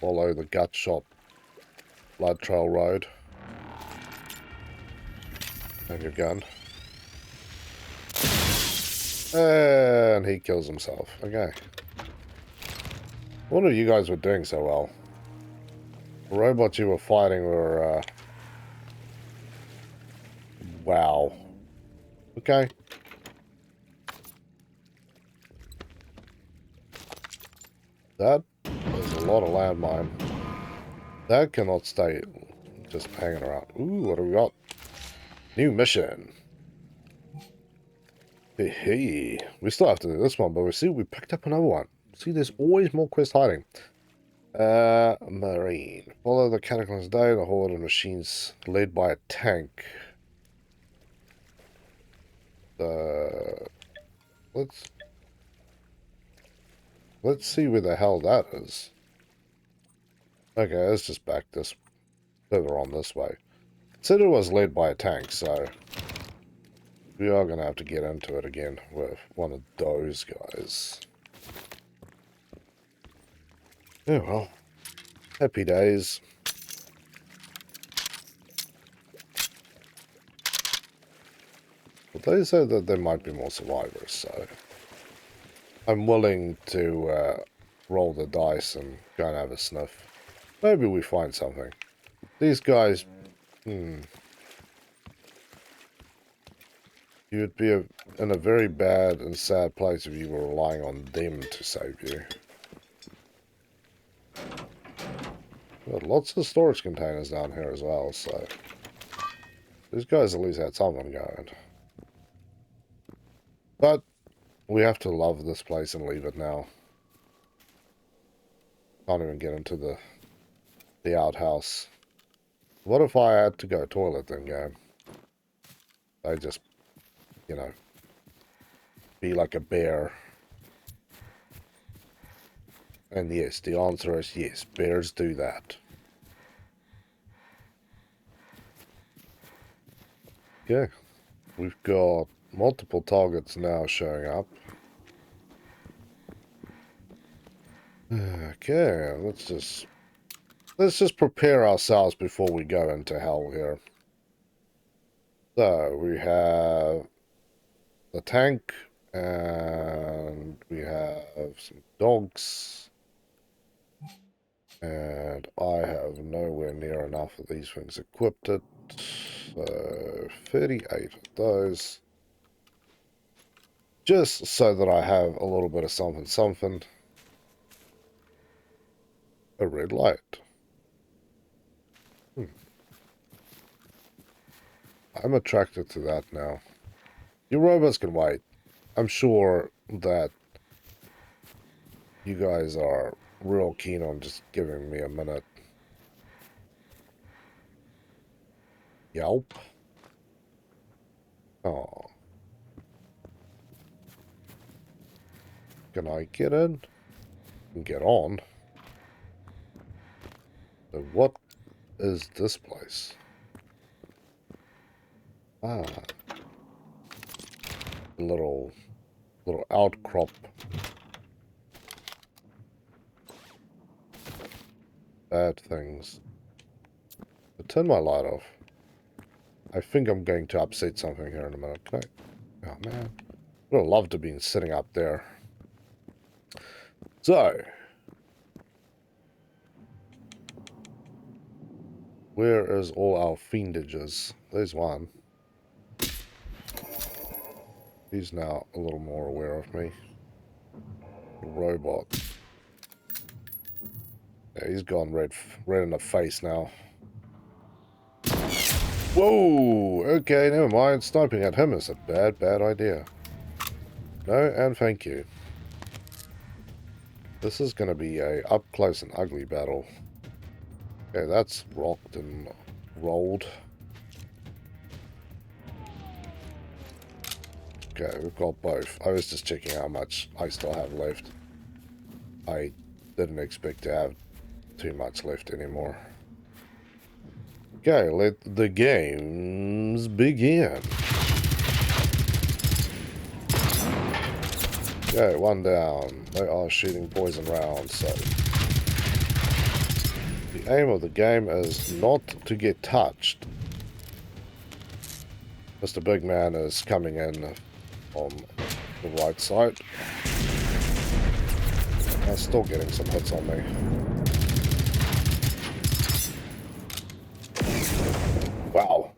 Follow the gut shot blood trail road. And your gun. And he kills himself. Okay. What are you guys were doing so well? The robots you were fighting were, wow. Okay. That is a lot of landmine. That cannot stay just hanging around. Ooh, what do we got? New mission. Hey, we still have to do this one, but we picked up another one. See, there's always more quests hiding. Marine. Follow the Cataclysm's day, the horde of machines led by a tank. Let's see where the hell that is. Okay, let's just back this further on this way. It said it was led by a tank, so we are going to have to get into it again with one of those guys. Oh well. Happy days. But they said that there might be more survivors, so I'm willing to roll the dice and go and have a sniff. Maybe we find something. These guys, you'd be in a very bad and sad place if you were relying on them to save you. Got lots of storage containers down here as well, so these guys at least had something going. But we have to love this place and leave it now. Can't even get into the outhouse. What if I had to go toilet then, game? I just, you know, be like a bear. And yes, the answer is yes, bears do that. Okay, we've got multiple targets now showing up. Okay, let's just prepare ourselves before we go into hell here. So we have the tank, and we have some dogs, and I have nowhere near enough of these things equipped. So 38 of those, just so that I have a little bit of something. A red light. I'm attracted to that now. You robots can wait. I'm sure that you guys are real keen on just giving me a minute. Yelp. Oh. Can I get in? And get on? So what is this place? Ah. Little outcrop. Bad things. But turn my light off. I think I'm going to upset something here in a minute. Can I? Oh man. I would have loved to have been sitting up there. So. Where is all our fiendages? There's one. He's now a little more aware of me. Robot. Yeah, he's gone red in the face now. Whoa! Okay, never mind. Sniping at him is a bad idea. No, and thank you. This is going to be a up close and ugly battle. Okay, that's rocked and rolled. Okay, we've got both. I was just checking how much I still have left. I didn't expect to have too much left anymore. Okay, let the games begin. Okay, one down. They are shooting poison rounds, so the aim of the game is not to get touched. Mr. Big Man is coming in on the right side. I'm still getting some hits on me. Wow.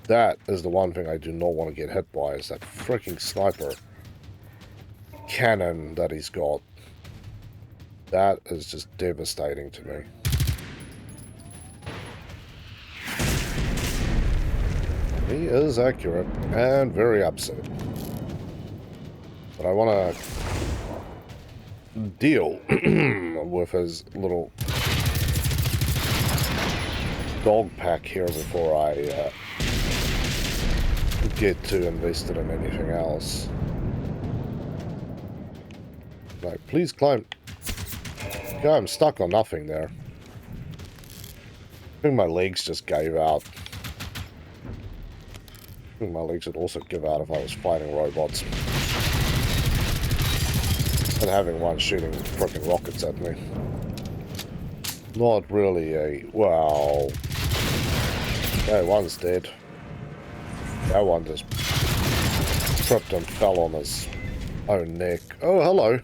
That is the one thing I do not want to get hit by, is that freaking sniper cannon that he's got. That is just devastating to me. He is accurate and very upset. But I want to deal with his little dog pack here before I get too invested in anything else. Like, please climb. Okay, I'm stuck on nothing there. I think my legs just gave out. I think my legs would also give out if I was fighting robots. And having one shooting frickin' rockets at me. Not really a... Wow. Okay, one's dead. That one just tripped and fell on his own neck. Oh, hello.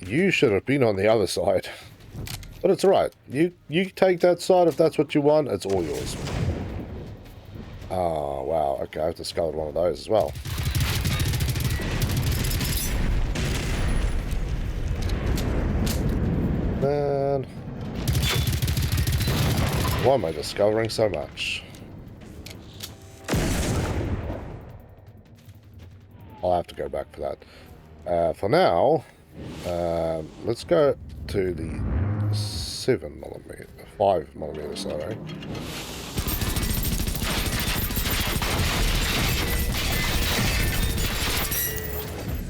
You should have been on the other side. But it's alright. You take that side if that's what you want. It's all yours. Oh, wow. Okay, I've discovered one of those as well. Man. Why am I discovering so much? I'll have to go back for that. For now, let's go to the 5mm, sorry.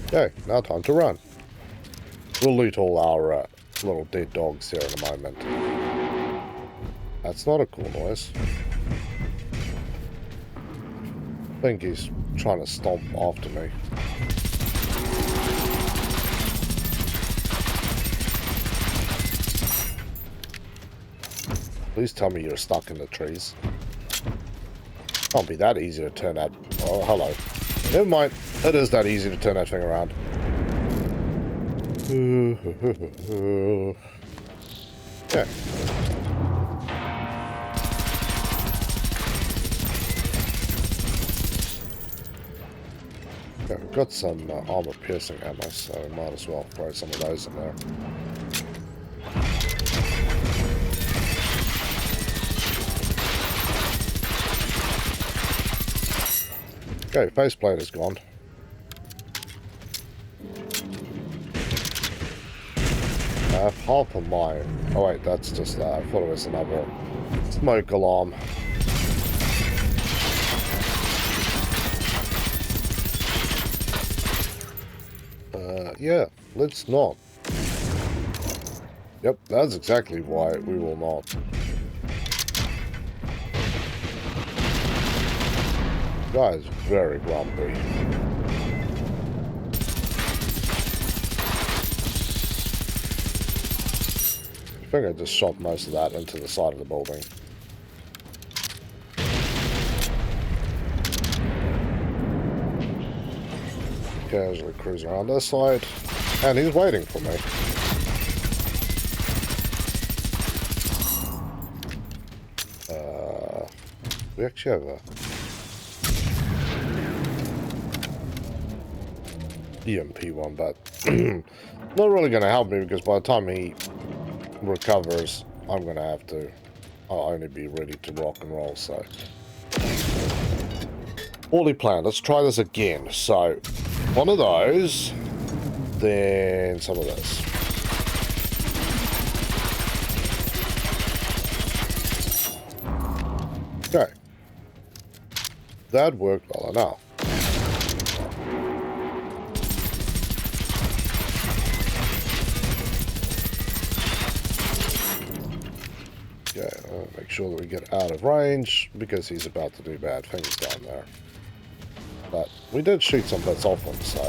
Okay, now time to run. We'll loot all our little dead dogs here in a moment. That's not a cool noise. I think he's trying to stomp after me. Please tell me you're stuck in the trees. Can't be that easy to turn that... Oh, hello. Never mind. It is that easy to turn that thing around. Yeah. Okay, we've got some armor-piercing ammo, so we might as well throw some of those in there. Okay, faceplate is gone. I have half of my... Oh wait, that's just that. I thought it was another smoke alarm. Yeah, let's not. Yep, that's exactly why we will not. Guy's very grumpy. I think I just shot most of that into the side of the building. Casually cruise around this side. And he's waiting for me. We actually have a... EMP one, but not really going to help me because by the time he recovers, I'm going to have to... I'll only be ready to rock and roll, so... Poorly planned. Let's try this again. So, one of those, then some of this. Okay. That worked well enough. Okay, make sure that we get out of range because he's about to do bad things down there. But we did shoot some bits off him, so...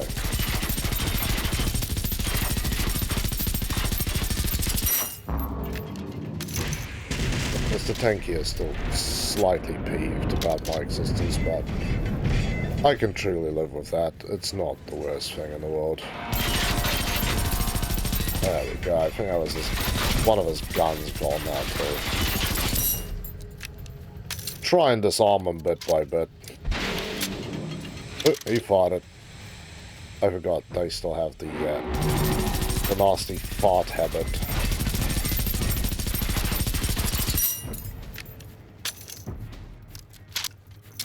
Mr. Tanky is still slightly peeved about my existence, but I can truly live with that. It's not the worst thing in the world. There we go. I think that was one of his guns gone now too. Try and disarm him bit by bit. Oh, he fired it. I forgot they still have the nasty fart habit.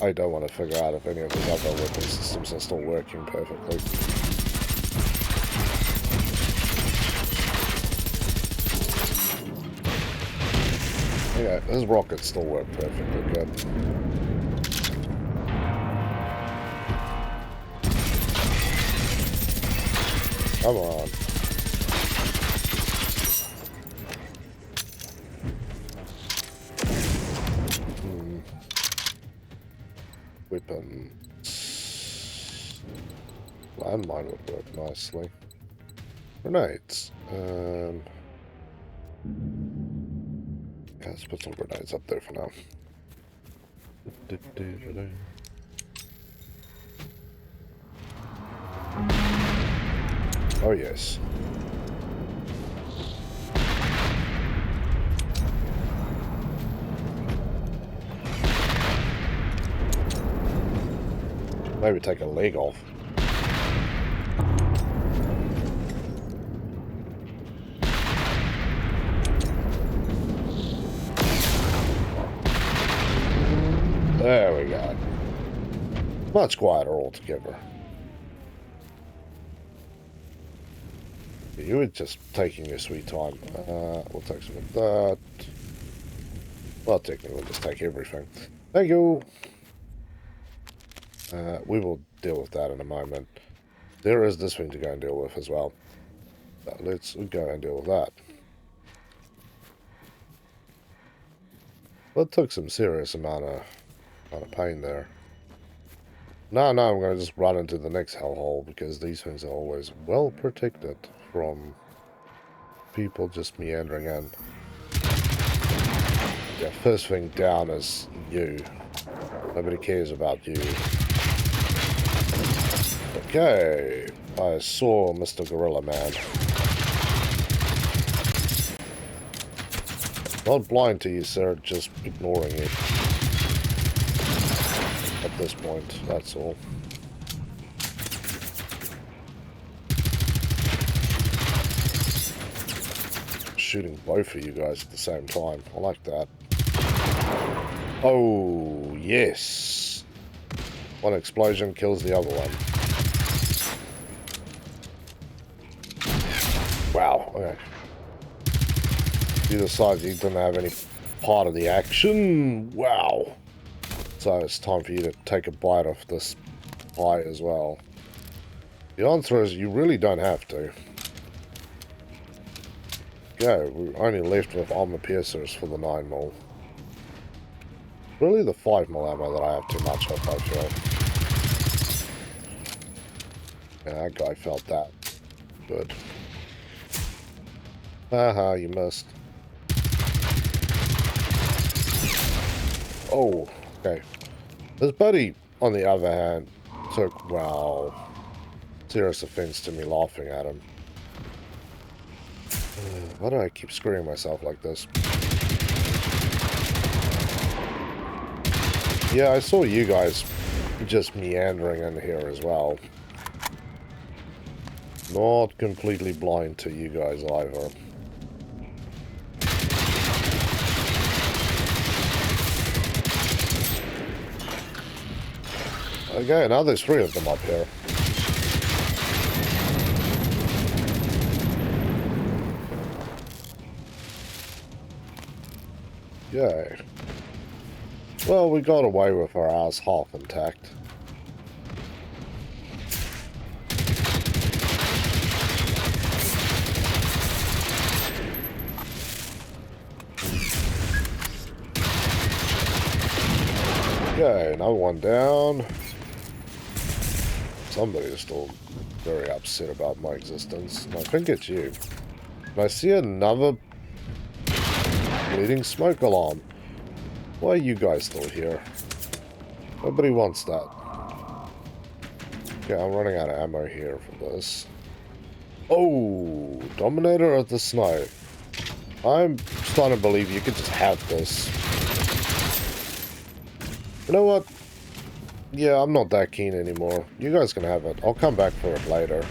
I don't want to figure out if any of his other weapon systems are still working perfectly. Yeah, his rockets still work perfectly good. Come on. Weapons. Landmine would work nicely. Grenades. Let's put some grenades up there for now. Oh yes. Maybe take a leg off. There we go. Much quieter altogether. You were just taking your sweet time. We'll take some of that. Well, technically, we'll just take everything. Thank you. We will deal with that in a moment. There is this thing to go and deal with as well. Let's go and deal with that. Well, it took some serious amount of pain there. No, I'm going to just run into the next hellhole because these things are always well protected from people just meandering in. Yeah, first thing down is you. Nobody cares about you. Okay, I saw Mr. Gorilla Man. Not blind to you, sir, just ignoring you. At this point, that's all. Shooting both of you guys at the same time. I like that. Oh, yes. One explosion kills the other one. Wow, okay. You decide you didn't have any part of the action. Wow. So it's time for you to take a bite off this pie as well. The answer is you really don't have to. Okay, we're only left with armor piercers for the 9mm. Really the 5mm ammo that I have too much of, I feel. Yeah, that guy felt that. Good. Haha, you missed. Oh, okay. This buddy, on the other hand, took, wow, serious offense to me laughing at him. Why do I keep screwing myself like this? Yeah, I saw you guys just meandering in here as well. not completely blind to you guys either. Okay, now there's 3 of them up here. Yay. Well, we got away with our ass half intact. Okay, another one down. Somebody is still very upset about my existence. I think it's you. And I see another bleeding smoke alarm. Why are you guys still here? Nobody wants that. Okay, I'm running out of ammo here for this. Oh, Dominator of the Snow. I'm starting to believe you could just have this. You know what? Yeah, I'm not that keen anymore. You guys can have it. I'll come back for it later.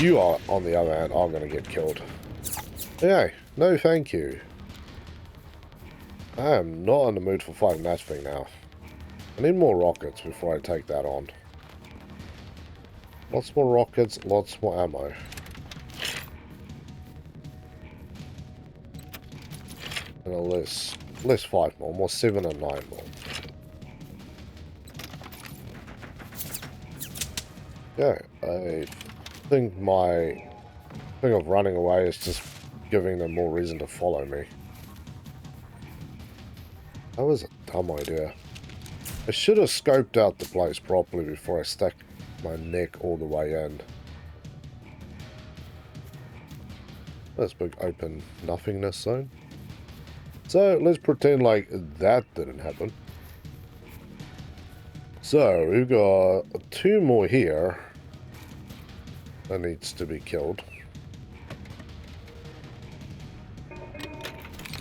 You are, on the other hand, are going to get killed. Yeah, no thank you. I am not in the mood for fighting that thing now. I need more rockets before I take that on. Lots more rockets, lots more ammo. And a less 5 more 7 and 9 more. Yeah, I think my thing of running away is just giving them more reason to follow me. That was a dumb idea. I should have scoped out the place properly before I stuck my neck all the way in. That's big open nothingness zone. So let's pretend like that didn't happen. So we've got 2 more here that needs to be killed.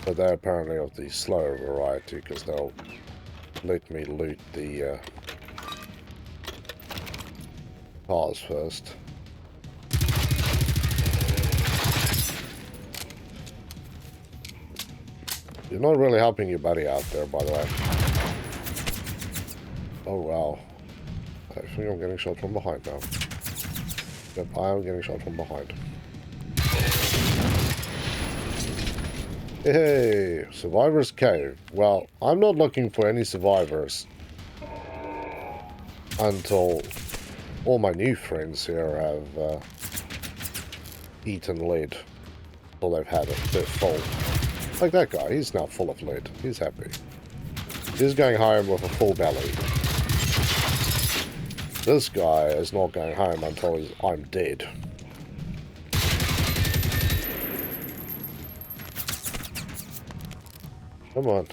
But they're apparently of the slower variety because they'll let me loot the cars first. You're not really helping your buddy out there, by the way. Oh, wow. I think I'm getting shot from behind now. Yep, I am getting shot from behind. Hey, Survivor's Cave. Well, I'm not looking for any survivors until all my new friends here have eaten lead. Until they've had it. They're full. Like that guy, he's now full of lead. He's happy. He's going home with a full belly. This guy is not going home until I'm dead. Come on.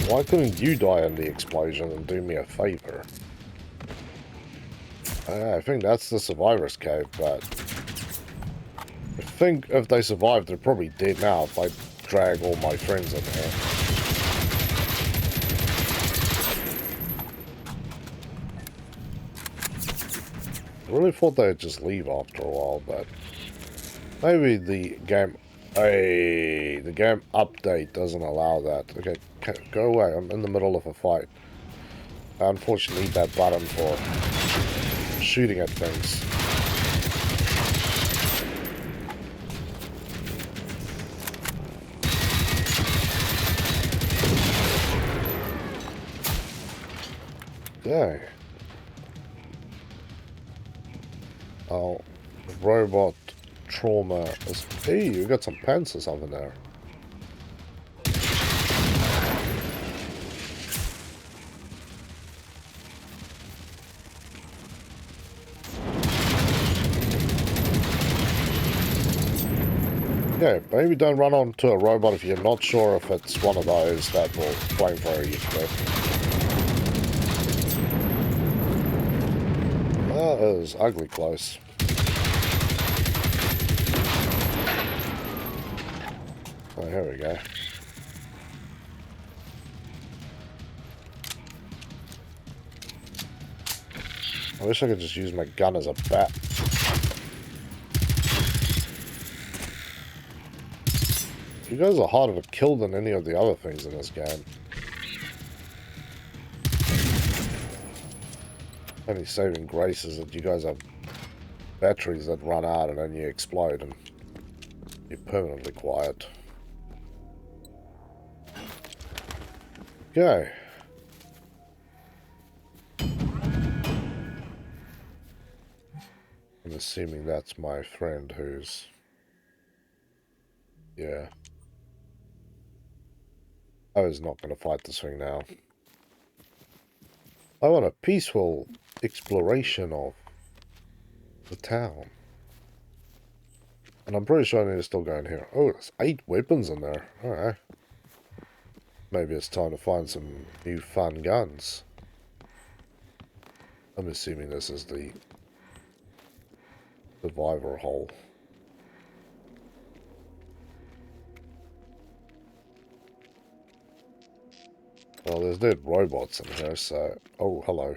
Why couldn't you die in the explosion and do me a favor? I think that's the survivor's cave, but I think if they survived, they're probably dead now if I drag all my friends in there. I really thought they'd just leave after a while, but maybe the game... Hey, the game update doesn't allow that. Okay, go away. I'm in the middle of a fight. I unfortunately need that button for shooting at things. Okay. Oh, robot trauma is... Hey, you got some pants or something there. Yeah, maybe don't run onto a robot if you're not sure if it's one of those that will flamethrower you to death. Oh, it was ugly close. Oh, here we go. I wish I could just use my gun as a bat. You guys are harder to kill than any of the other things in this game. Only saving grace is that you guys have batteries that run out and then you explode and you're permanently quiet. Okay. I'm assuming that's my friend who's... Yeah. I was not going to fight this thing now. I want a peaceful exploration of the town. And I'm pretty sure I need to still go in here. Oh, there's 8 weapons in there. Alright. Maybe it's time to find some new fun guns. I'm assuming this is the survivor hole. Well, there's dead robots in here, so... Oh, hello.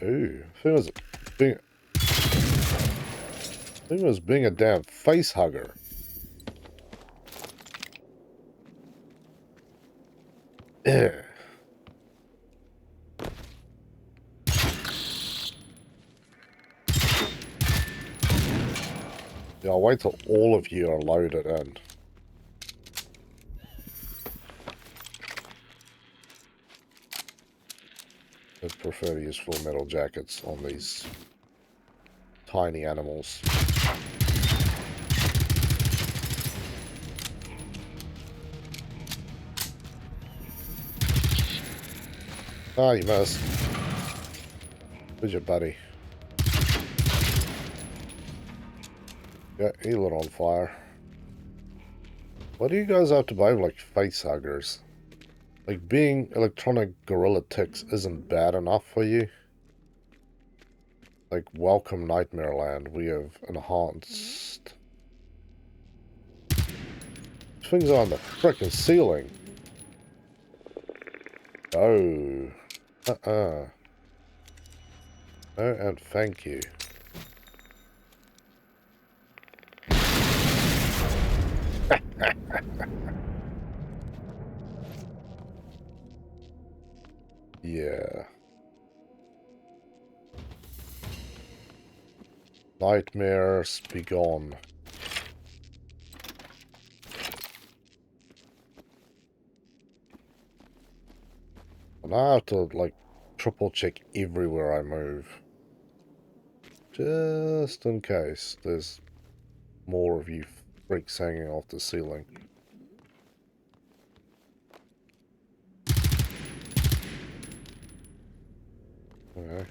Ooh, I think it was being a damn face hugger. Yeah, I'll wait till all of you are loaded in. I prefer to use full metal jackets on these tiny animals. Ah, you missed. Where's your buddy? Yeah, he lit on fire. What do you guys have to buy like face huggers? Like, being electronic gorilla ticks isn't bad enough for you. Like, welcome Nightmare Land. We have enhanced... Things are on the frickin' ceiling. Oh. No, and thank you. Yeah. Nightmares be gone. And I have to, like, triple check everywhere I move. Just in case there's more of you freaks hanging off the ceiling. Okay.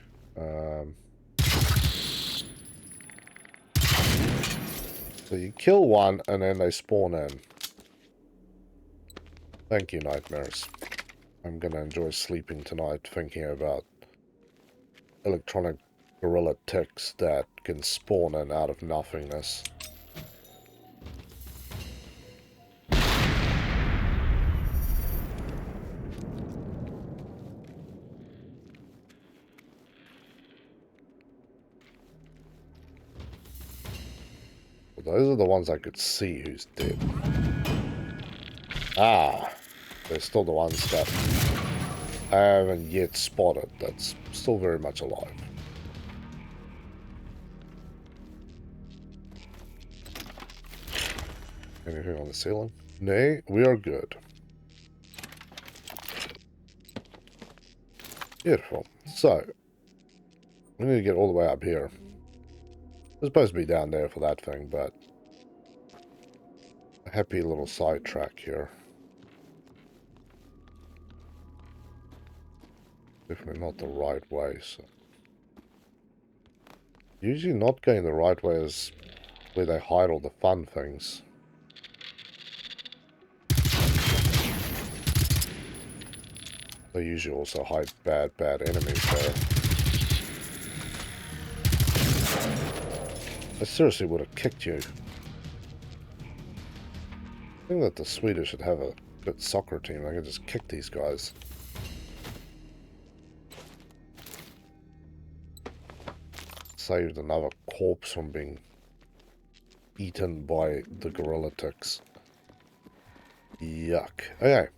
So you kill one and then they spawn in. Thank you, nightmares. I'm gonna enjoy sleeping tonight thinking about electronic gorilla ticks that can spawn in out of nothingness. Those are the ones I could see who's dead. Ah, they're still the ones that I haven't yet spotted. That's still very much alive. Anything on the ceiling? Nay, we are good. Beautiful. So, we need to get all the way up here. It's supposed to be down there for that thing, but a happy little sidetrack here. Definitely not the right way, so... Usually not going the right way is where they hide all the fun things. They usually also hide bad enemies there. I seriously would have kicked you. I think that the Swedish should have a good soccer team. I could just kick these guys. Saved another corpse from being eaten by the gorilla ticks. Yuck. Okay.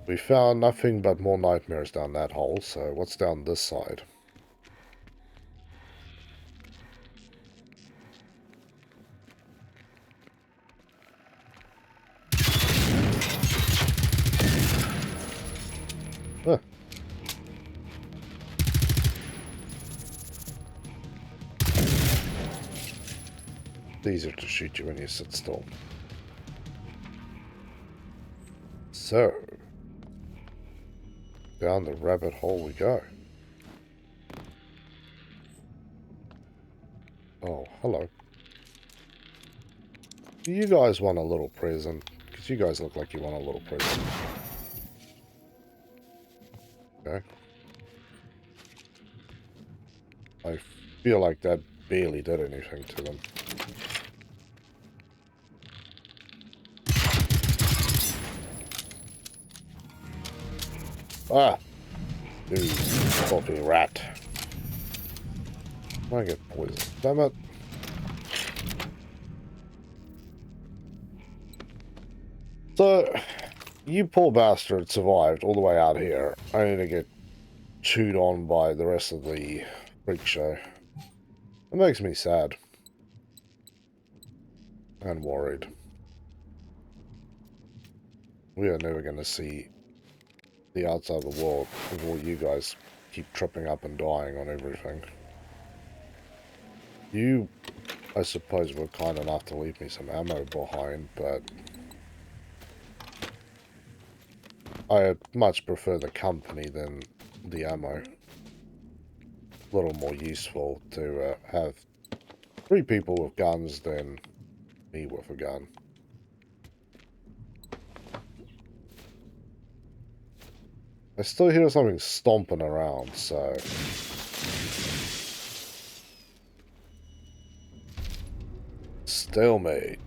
We found nothing but more nightmares down that hole, so what's down this side? Huh. It's easier to shoot you when you sit still. So, down the rabbit hole we go. Oh, hello. Do you guys want a little present? Because you guys look like you want a little present. Okay. I feel like that barely did anything to them. Ah! You filthy rat. I get poisoned. Damn it. So, you poor bastard survived all the way out here, only to get chewed on by the rest of the freak show. It makes me sad. And worried. We are never going to see the outside of the world before you guys keep tripping up and dying on everything. You, I suppose, were kind enough to leave me some ammo behind, but I much prefer the company than the ammo. A little more useful to have 3 people with guns than me with a gun. I still hear something stomping around, so... Stalemate.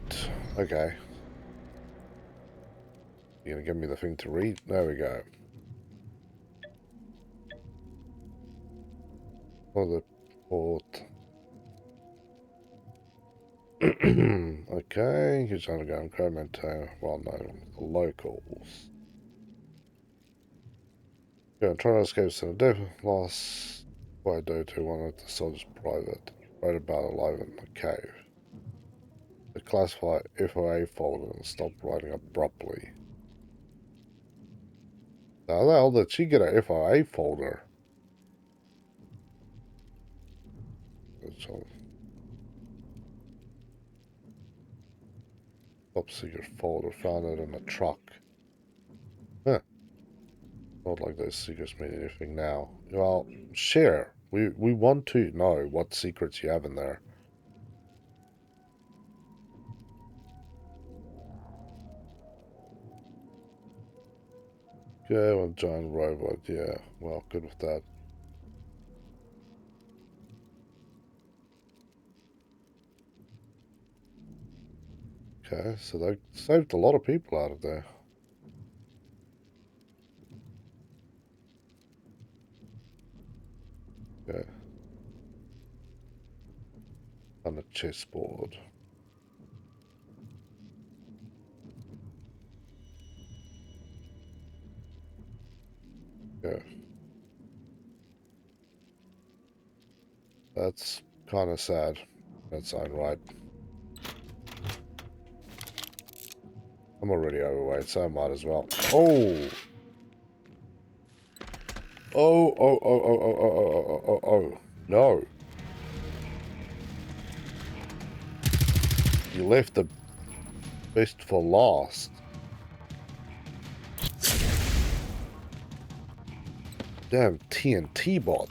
Okay. You gonna give me the thing to read? There we go. For the port. Okay, here's how to go. Crowd maintain. Well known locals. Yeah, trying to escape to death. Last what I do to one of the soldiers private. Wrote about alive in the cave. To classify FOA folder and stop writing abruptly. How the hell did she get a FOA folder? Top secret folder, found it in a truck. Huh. Not like those secrets mean anything now. Well, share. We want to know what secrets you have in there. Okay, one giant robot. Yeah, well, good with that. Okay, so they saved a lot of people out of there. Okay. On the chessboard. Okay. That's kind of sad. That's right. I'm already overweight, so I might as well. Oh! Oh. No. You left the best for last. Damn TNT bot.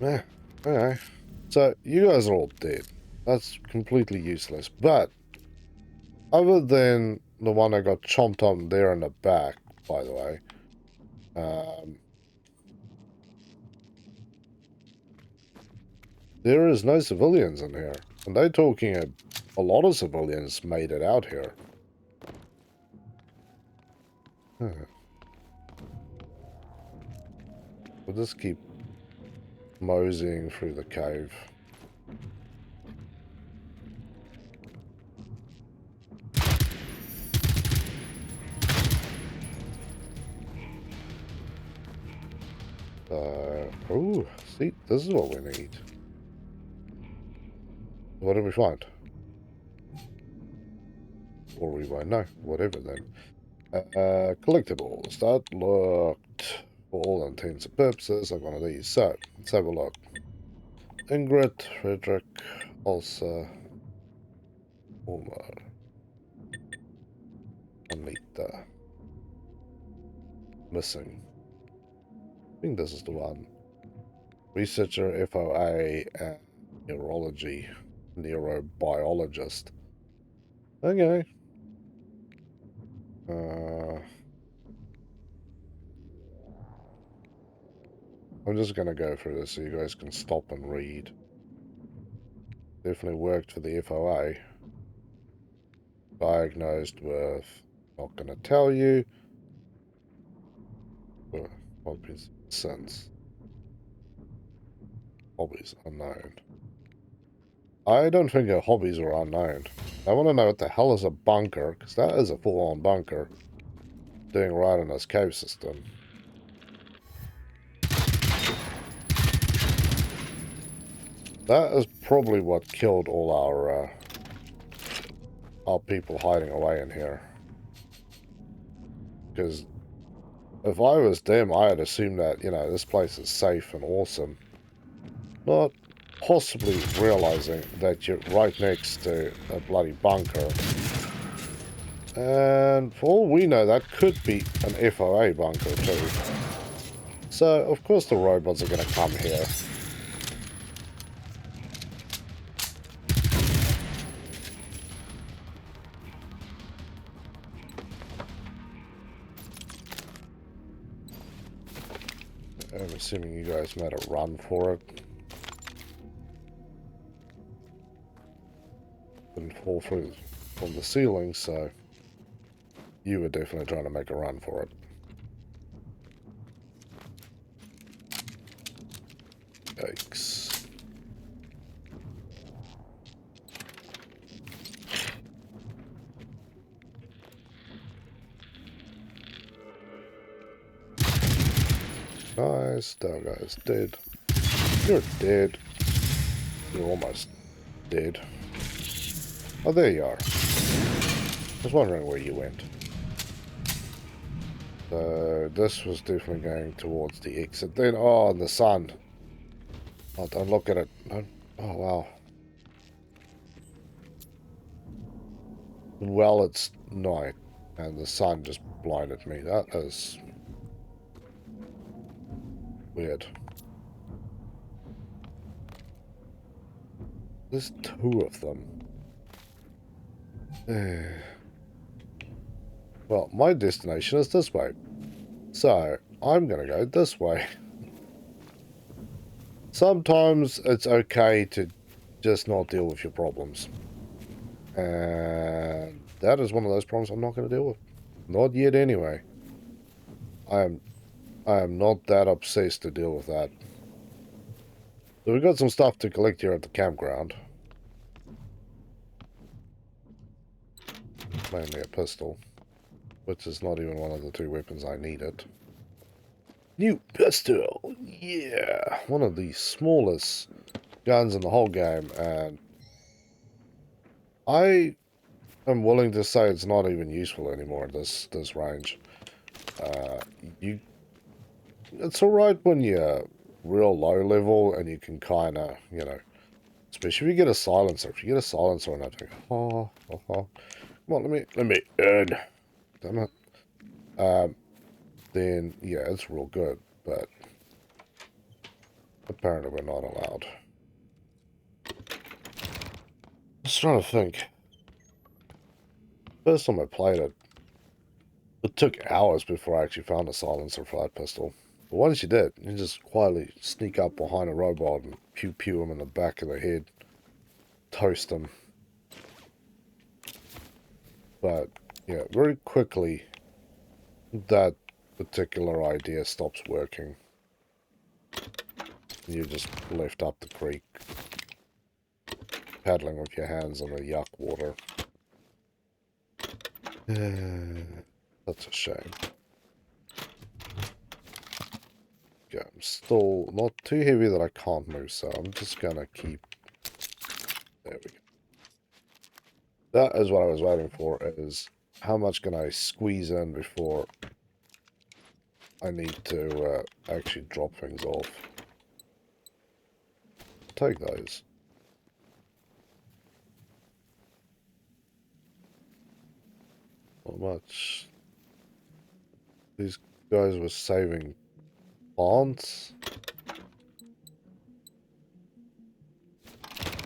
Yeah, okay. So, you guys are all dead. That's completely useless. But, other than the one that got chomped on there in the back, by the way. There is no civilians in here. And they're talking a lot of civilians made it out here. Huh. We'll just keep moseying through the cave. Oh, see, this is what we need. What did we find? Or we won't know. Whatever then. Collectibles. That looked, for all intents and purposes, like one of these. So, let's have a look. Ingrid, Frederick, Ulsa, Homer, Anita. Missing. I think this is the one. Researcher, FOA, and neurology, neurobiologist. Okay. I'm just gonna go through this so you guys can stop and read. Definitely worked for the FOA. Diagnosed with, not gonna tell you. Hobbies since. Hobbies unknown. I don't think her hobbies are unknown. I want to know what the hell is a bunker, because that is a full-on bunker. Doing right in this cave system. That is probably what killed all our people hiding away in here. Because if I was them, I'd assume that, you know, this place is safe and awesome. Not possibly realizing that you're right next to a bloody bunker. And for all we know, that could be an FOA bunker too. So, of course the robots are going to come here. I'm assuming you guys made a run for it. Didn't fall through from the ceiling, so you were definitely trying to make a run for it. Yikes. Nice, that guy's dead. You're dead. You're almost dead. Oh, there you are. I was wondering where you went. So, this was definitely going towards the exit. Then, oh, and the sun. Oh, don't look at it. Don't, oh, wow. Well, it's night, and the sun just blinded me. That is weird. There's two of them. Well, my destination is this way. So, I'm going to go this way. Sometimes it's okay to just not deal with your problems. And that is one of those problems I'm not going to deal with. Not yet anyway. I am not that obsessed to deal with that. So we've got some stuff to collect here at the campground. Mainly a pistol, which is not even one of the two weapons I needed. New pistol! Yeah! One of the smallest guns in the whole game, and I am willing to say it's not even useful anymore at this range. It's alright when you're real low level and you can kind of, you know, especially if you get a silencer. If you get a silencer and I think, oh. Come on, let me earn. Damn it. Then, yeah, it's real good, but apparently we're not allowed. Just trying to think. First time I played it, It took hours before I actually found a silencer for that pistol. But once you did, you just quietly sneak up behind a robot and pew him in the back of the head. Toast him. But, yeah, very quickly, that particular idea stops working. You just left up the creek, paddling with your hands in the yuck water. That's a shame. Okay, I'm still not too heavy that I can't move, so I'm just gonna keep... There we go. That is what I was waiting for, is how much can I squeeze in before I need to actually drop things off. Take those. Not much. These guys were saving plants.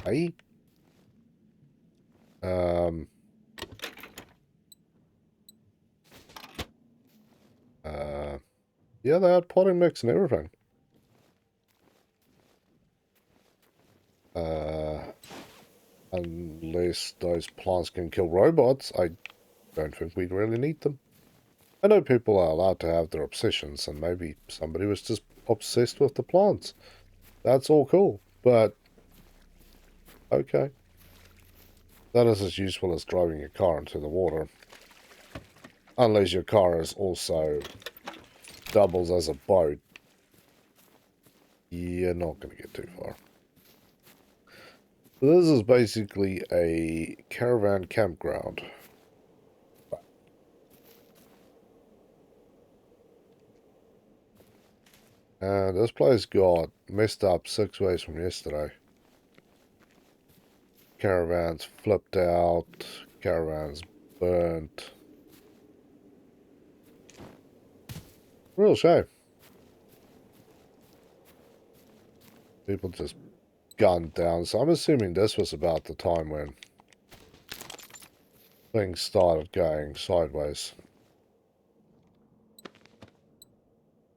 Hey? Yeah, they had potting mix and everything. Unless those plants can kill robots, I don't think we'd really need them. I know people are allowed to have their obsessions, and maybe somebody was just obsessed with the plants. That's all cool, but okay. That is as useful as driving your car into the water. Unless your car is also doubles as a boat, you're not going to get too far. So this is basically a caravan campground. And this place got messed up 6 ways from yesterday. Caravans flipped out, caravans burnt. Real shame. People just gunned down. So I'm assuming this was about the time when things started going sideways.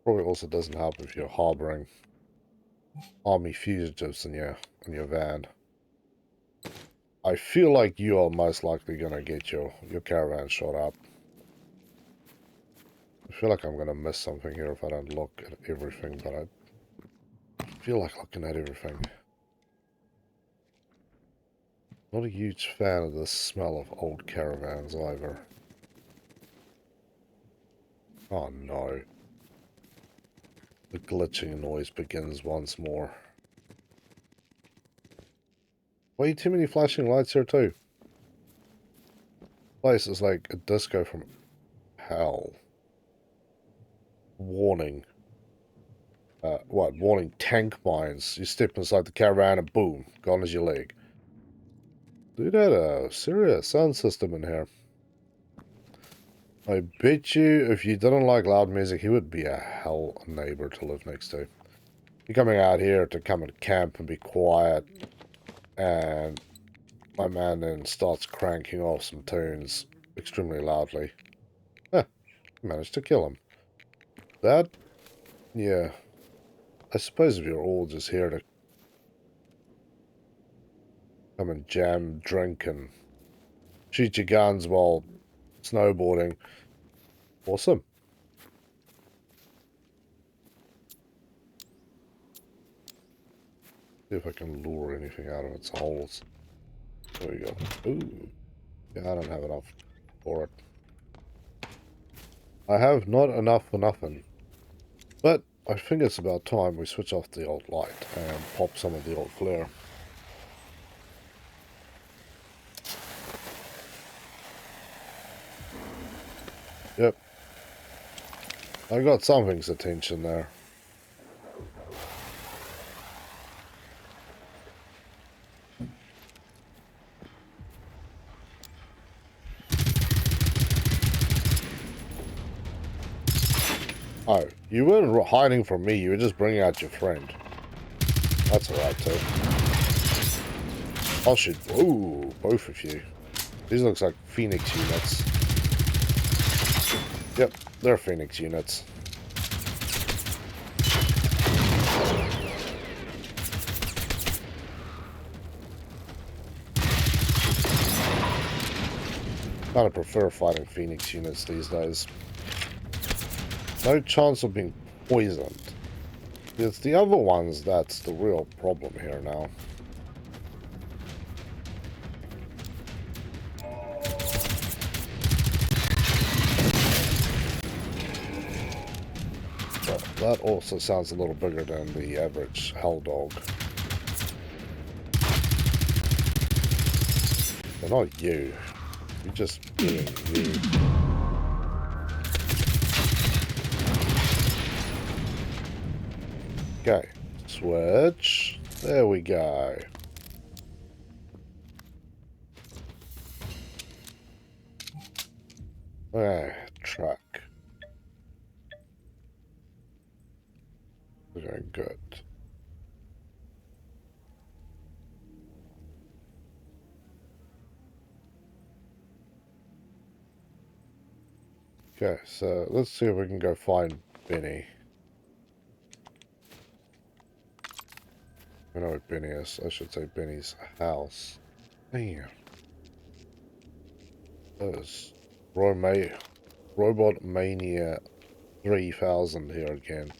Probably also doesn't help if you're harboring army fugitives in your van. I feel like you are most likely gonna get your caravan shot up. I feel like I'm gonna miss something here if I don't look at everything, but I feel like looking at everything. Not a huge fan of the smell of old caravans either. Oh no. The glitching noise begins once more. Way too many flashing lights here too. Place is like a disco from hell. Warning. Warning tank mines. You step inside the caravan and boom, gone is your leg. Dude had a serious sound system in here. I bet you if you didn't like loud music, he would be a hell neighbor to live next to. You're coming out here to come and camp and be quiet, and my man then starts cranking off some tunes extremely loudly. Managed to kill him. That, yeah. I suppose if you're all just here to come and jam, drink, and shoot your guns while snowboarding, awesome. See if I can lure anything out of its holes. There we go. Ooh. Yeah, I don't have enough for it. I have not enough for nothing. But I think it's about time we switch off the old light and pop some of the old glare. Yep. I got something's attention there. Oh, you weren't hiding from me, you were just bringing out your friend. That's alright too. I'll shoot. Ooh, both of you. These looks like Phoenix units. Yep, they're Phoenix units. Kind of prefer fighting Phoenix units these days. No chance of being poisoned. It's the other ones that's the real problem here now. But that also sounds a little bigger than the average hell dog. But not you. You're just being you. Okay. Switch. There we go. Okay. Truck. We're doing good. Okay, so let's see if we can go find Benny. I know what Benny is. I should say Benny's house. Damn. There's Robot Mania 3000 here again.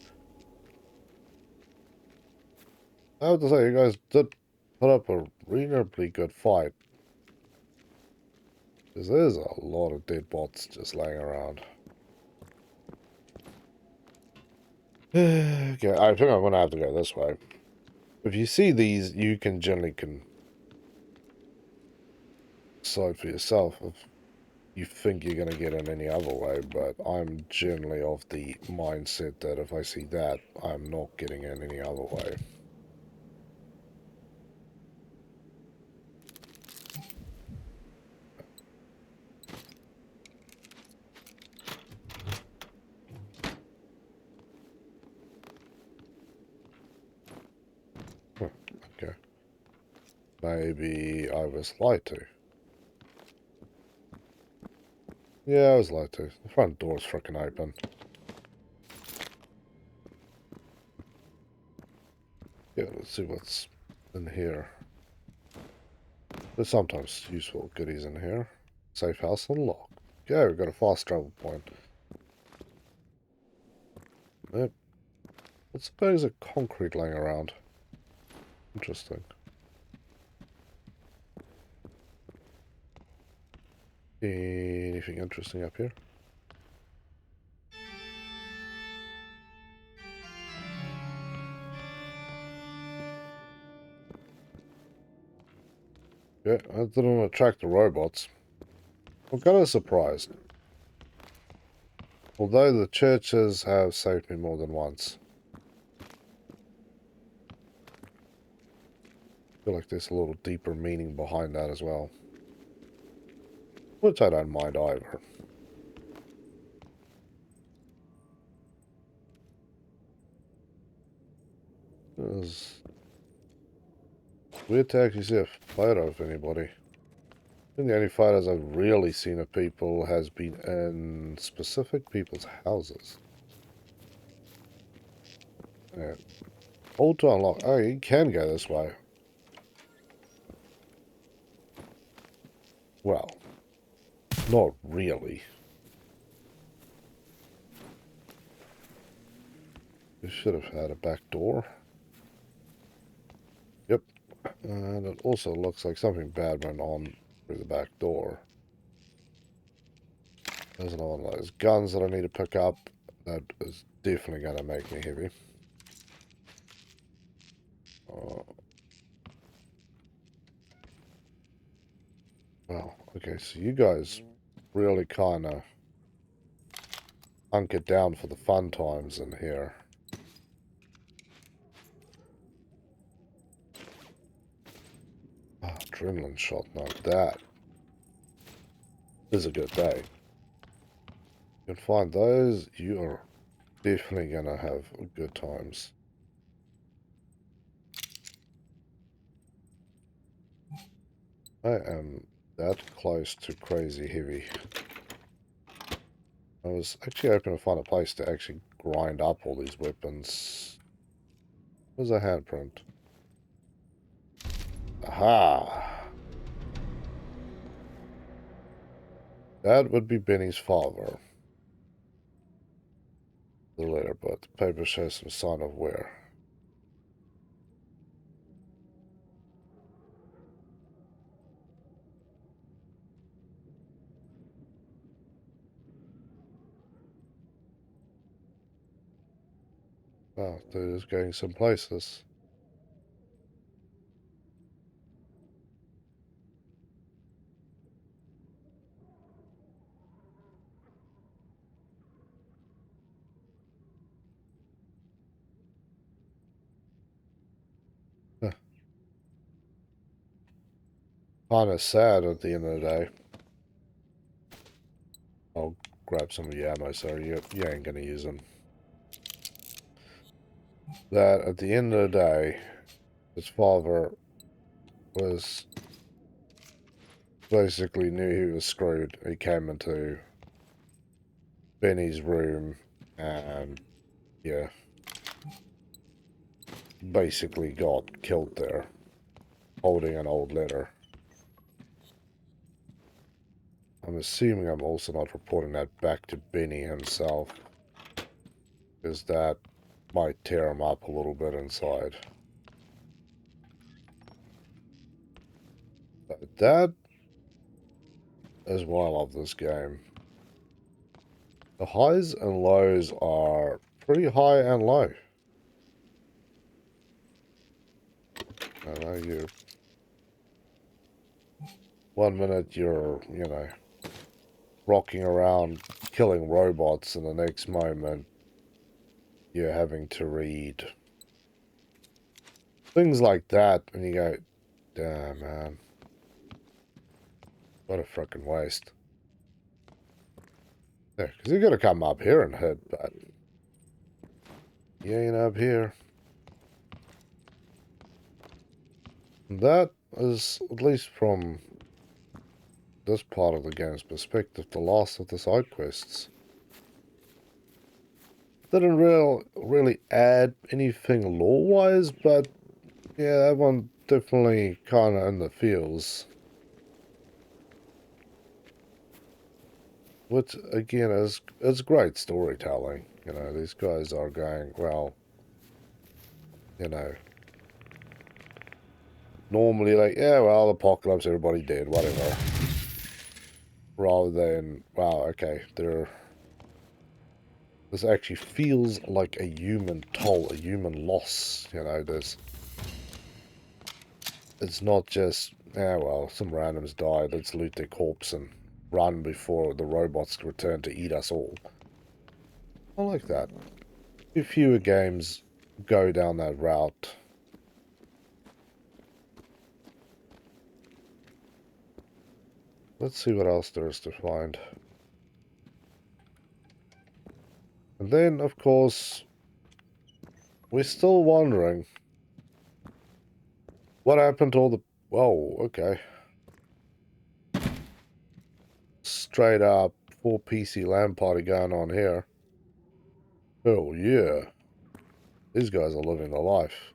I have to say, you guys did put up a reasonably good fight. Because there's a lot of dead bots just laying around. Okay, I think I'm going to have to go this way. If you see these, you can generally decide for yourself if you think you're going to get in any other way, but I'm generally of the mindset that if I see that, I'm not getting in any other way. Huh, okay. Maybe I was lied to. Yeah, I was lied to. The front door's freaking open. Yeah, let's see what's in here. There's sometimes useful goodies in here. Safe house unlocked. Yeah, we've got a fast travel point. Yep. I suppose a concrete laying around. Interesting. Anything interesting up here? Yeah, that didn't attract the robots. I'm kind of surprised. Although the churches have saved me more than once. I feel like there's a little deeper meaning behind that as well. Which I don't mind either. It's weird to actually see a photo of anybody. I think the only photos I've really seen of people has been in specific people's houses. Yeah. Hold to unlock. Oh, you can go this way. Well, not really. You should have had a back door. Yep. And it also looks like something bad went on through the back door. There's another one of those guns that I need to pick up. That is definitely going to make me heavy. Well, okay, so you guys really kind of hunker down for the fun times in here. Oh, adrenaline shot, now that is a good day. You can find those, you are definitely going to have good times. I am that close to crazy heavy. I was actually hoping to find a place to actually grind up all these weapons. Where's a handprint? Aha! That would be Benny's father. The letter, but the paper shows some sign of wear. Oh, dude is going some places. Kind of sad at the end of the day. I'll grab some of the ammo, so you ain't gonna use them. That at the end of the day, his father was basically knew he was screwed. He came into Benny's room and, yeah, basically got killed there, holding an old letter. I'm assuming I'm also not reporting that back to Benny himself, because that might tear him up a little bit inside. But that is why I love this game. The highs and lows are pretty high and low. I know you. One minute you're, rocking around killing robots, and the next moment you're having to read things like that, and you go, damn, man. What a frickin' waste. Yeah, because you gotta come up here and hit, but you ain't up here. That is, at least from this part of the game's perspective, the last of the side quests. Didn't really add anything lore-wise, but yeah, that one definitely kind of in the feels. Which, again, is great storytelling. These guys are going, well, normally like, yeah, well, apocalypse, everybody dead, whatever. Rather than, wow, okay, this actually feels like a human toll, a human loss. It's not just, yeah, well, some randoms died, let's loot their corpse and run before the robots return to eat us all. I like that. If fewer games go down that route. Let's see what else there is to find. And then, of course, we're still wondering what happened to all the... Whoa, okay. Straight up 4 PC LAN party going on here. Oh, yeah. These guys are living the life.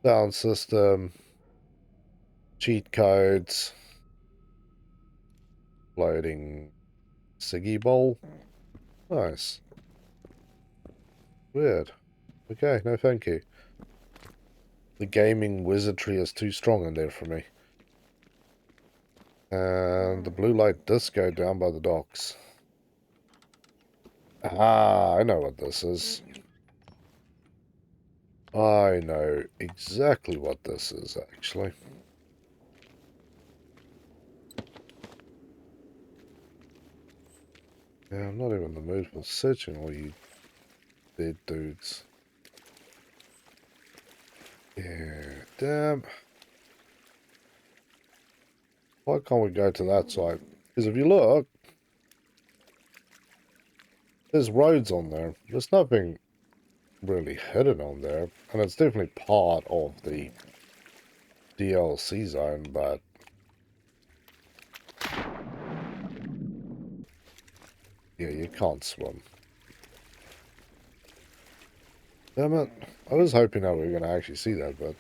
Sound system. Cheat codes. Loading Siggy Bowl. Nice. Weird. Okay, no thank you. The gaming wizardry is too strong in there for me. And the blue light disco down by the docks. Ah, I know what this is. I know exactly what this is, actually. Yeah, I'm not even in the mood for searching all you dead dudes. Yeah, damn. Why can't we go to that side? Because if you look, there's roads on there. There's nothing really hidden on there. And it's definitely part of the DLC zone, but... Yeah, you can't swim. Damn it. I was hoping that we were going to actually see that, but...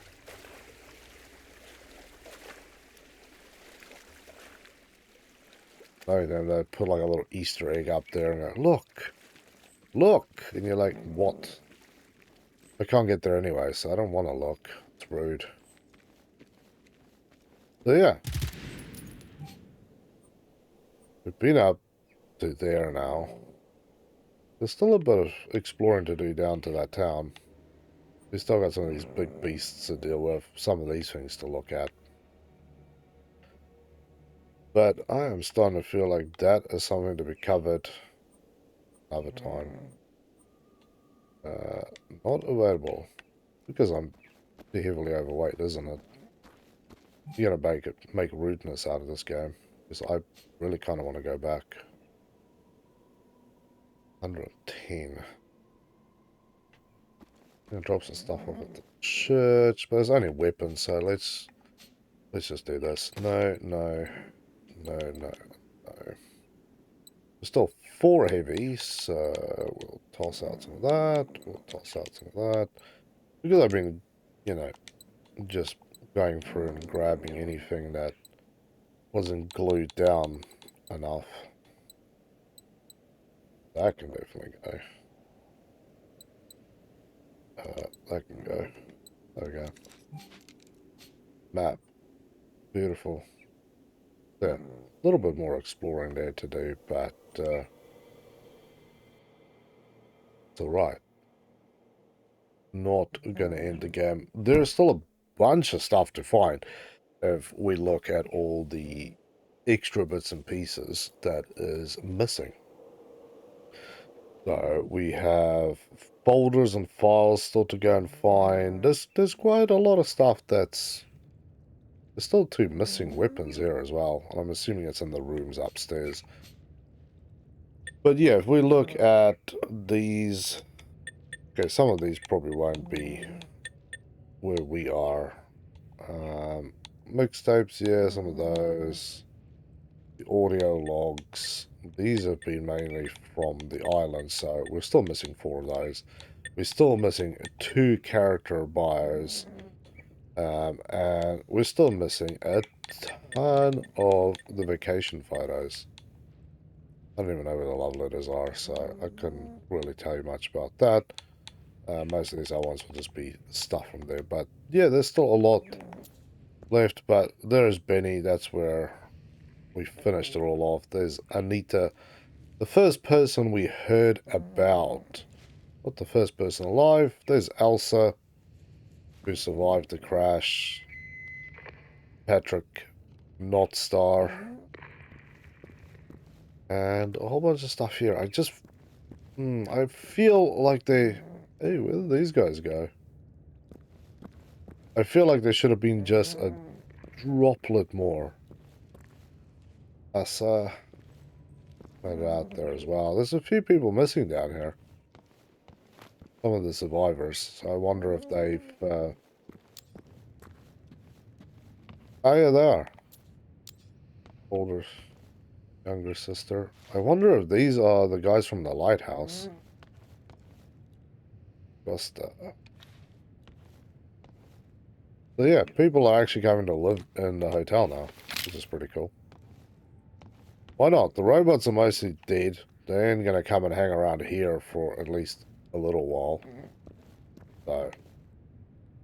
No, then they put like a little Easter egg up there and go, look! Look! And you're like, what? I can't get there anyway, so I don't want to look. It's rude. So yeah. We've been up to there now. There's still a bit of exploring to do down to that town. We've still got some of these big beasts to deal with. Some of these things to look at. But I am starting to feel like that is something to be covered another time. Not available. Because I'm too heavily overweight, isn't it? You gotta make rudeness out of this game. Because I really kind of want to go back. 110. I'm gonna drop some stuff off at the church, but it's only weapons, so let's just do this. No, no, no, no, no. There's still 4 heavies, so we'll toss out some of that. We'll toss out some of that. Because I've been, you know, just going through and grabbing anything that wasn't glued down enough. That can definitely go. That can go. There we go. Map. Beautiful. Yeah, a little bit more exploring there to do, but it's alright. Not gonna end the game. There's still a bunch of stuff to find if we look at all the extra bits and pieces that is missing. So we have folders and files still to go and find. There's quite a lot of stuff that's... There's still 2 missing weapons here as well. And I'm assuming it's in the rooms upstairs. But yeah, if we look at these... Okay, some of these probably won't be where we are. Mixtapes, yeah, some of those. The audio logs. These have been mainly from the island, so we're still missing 4 of those. We're still missing 2 character bios. And we're still missing a ton of the vacation photos. I don't even know where the love letters are, so I couldn't really tell you much about that. Most of these other ones will just be stuff from there. But yeah, there's still a lot left. But there's Benny. That's where we finished it all off. There's Anita. The first person we heard about. Not the first person alive. There's Elsa, who survived the crash. Patrick, not Star. And a whole bunch of stuff here. I just... I feel like they... Hey, where did these guys go? I feel like there should have been just a droplet more. That's out there as well. There's a few people missing down here. Some of the survivors. So I wonder if they've... Oh yeah, they are. Older, younger sister. I wonder if these are the guys from the lighthouse. Just... So yeah, people are actually coming to live in the hotel now, which is pretty cool. Why not? The robots are mostly dead. They ain't gonna come and hang around here for at least a little while. So,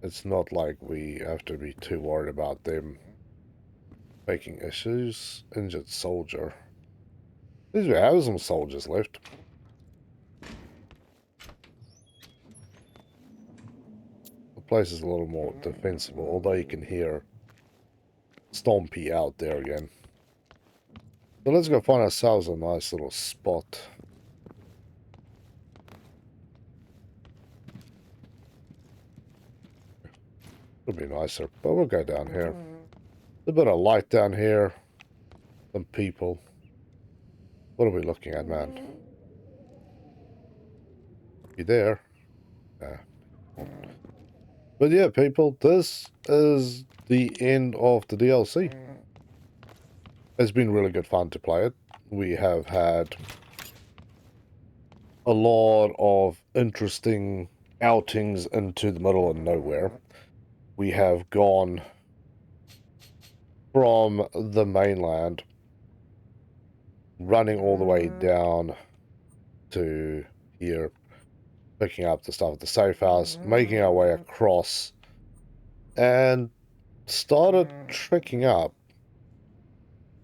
it's not like we have to be too worried about them making issues. Injured soldier. At least we have some soldiers left. The place is a little more defensible, although you can hear Stompy out there again. So let's go find ourselves a nice little spot. It'll be nicer, but we'll go down here. A bit of light down here. Some people. What are we looking at, man? You there? Nah. But yeah, people, this is the end of the DLC. It's been really good fun to play it. We have had a lot of interesting outings into the middle of nowhere. We have gone from the mainland, running all the way down to here, picking up the stuff at the safe house, making our way across, and started trekking up.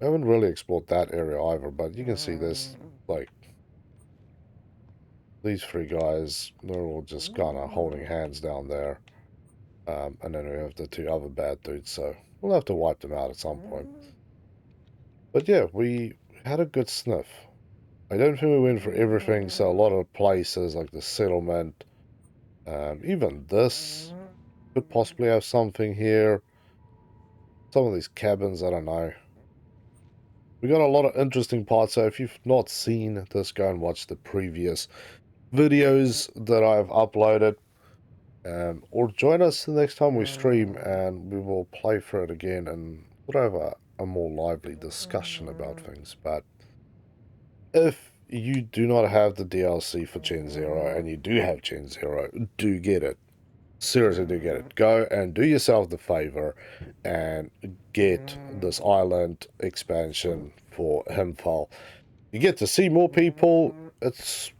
I haven't really explored that area either, but you can see this, like, these three guys, they're all just kind of holding hands down there. And then we have the two other bad dudes, so we'll have to wipe them out at some point. But yeah, we had a good sniff. I don't think we went for everything, so a lot of places like the settlement, even this could possibly have something here. Some of these cabins, I don't know. We got a lot of interesting parts, so if you've not seen this, go and watch the previous videos that I've uploaded. Or join us the next time we stream and we will play through it again and we'll have a more lively discussion about things. But if you do not have the DLC for Gen Zero and you do have Gen Zero, do get it. Seriously, do get it. Go and do yourself the favor and get this island expansion for Himfjall. You get to see more people. It's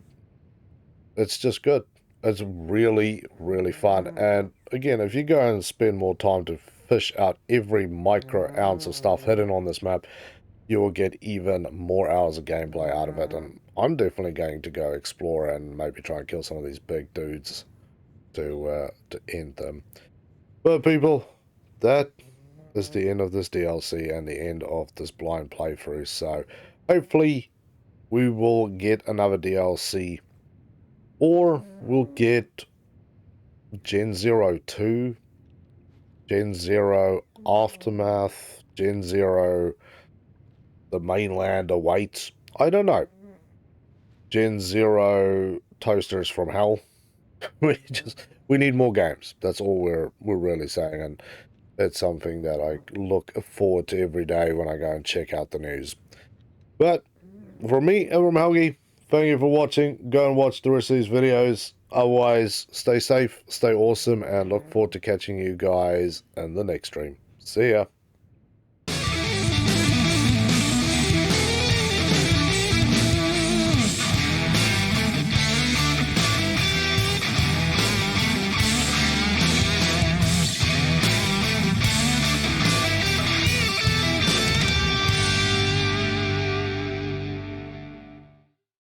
just good. It's really, really fun. And again, if you go and spend more time to fish out every micro ounce of stuff hidden on this map, you will get even more hours of gameplay out of it. And I'm definitely going to go explore and maybe try and kill some of these big dudes to end them. But people, that is the end of this DLC and the end of this blind playthrough. So hopefully we will get another DLC. Or we'll get Gen Zero 2, Gen Zero Aftermath, Gen Zero The Mainland Awaits. I don't know. Gen Zero Toasters from Hell. we need more games. That's all we're really saying, and it's something that I look forward to every day when I go and check out the news. But for me, Elram Helgi, thank you for watching. Go and watch the rest of these videos. Otherwise, stay safe, stay awesome, and look forward to catching you guys in the next stream. See ya.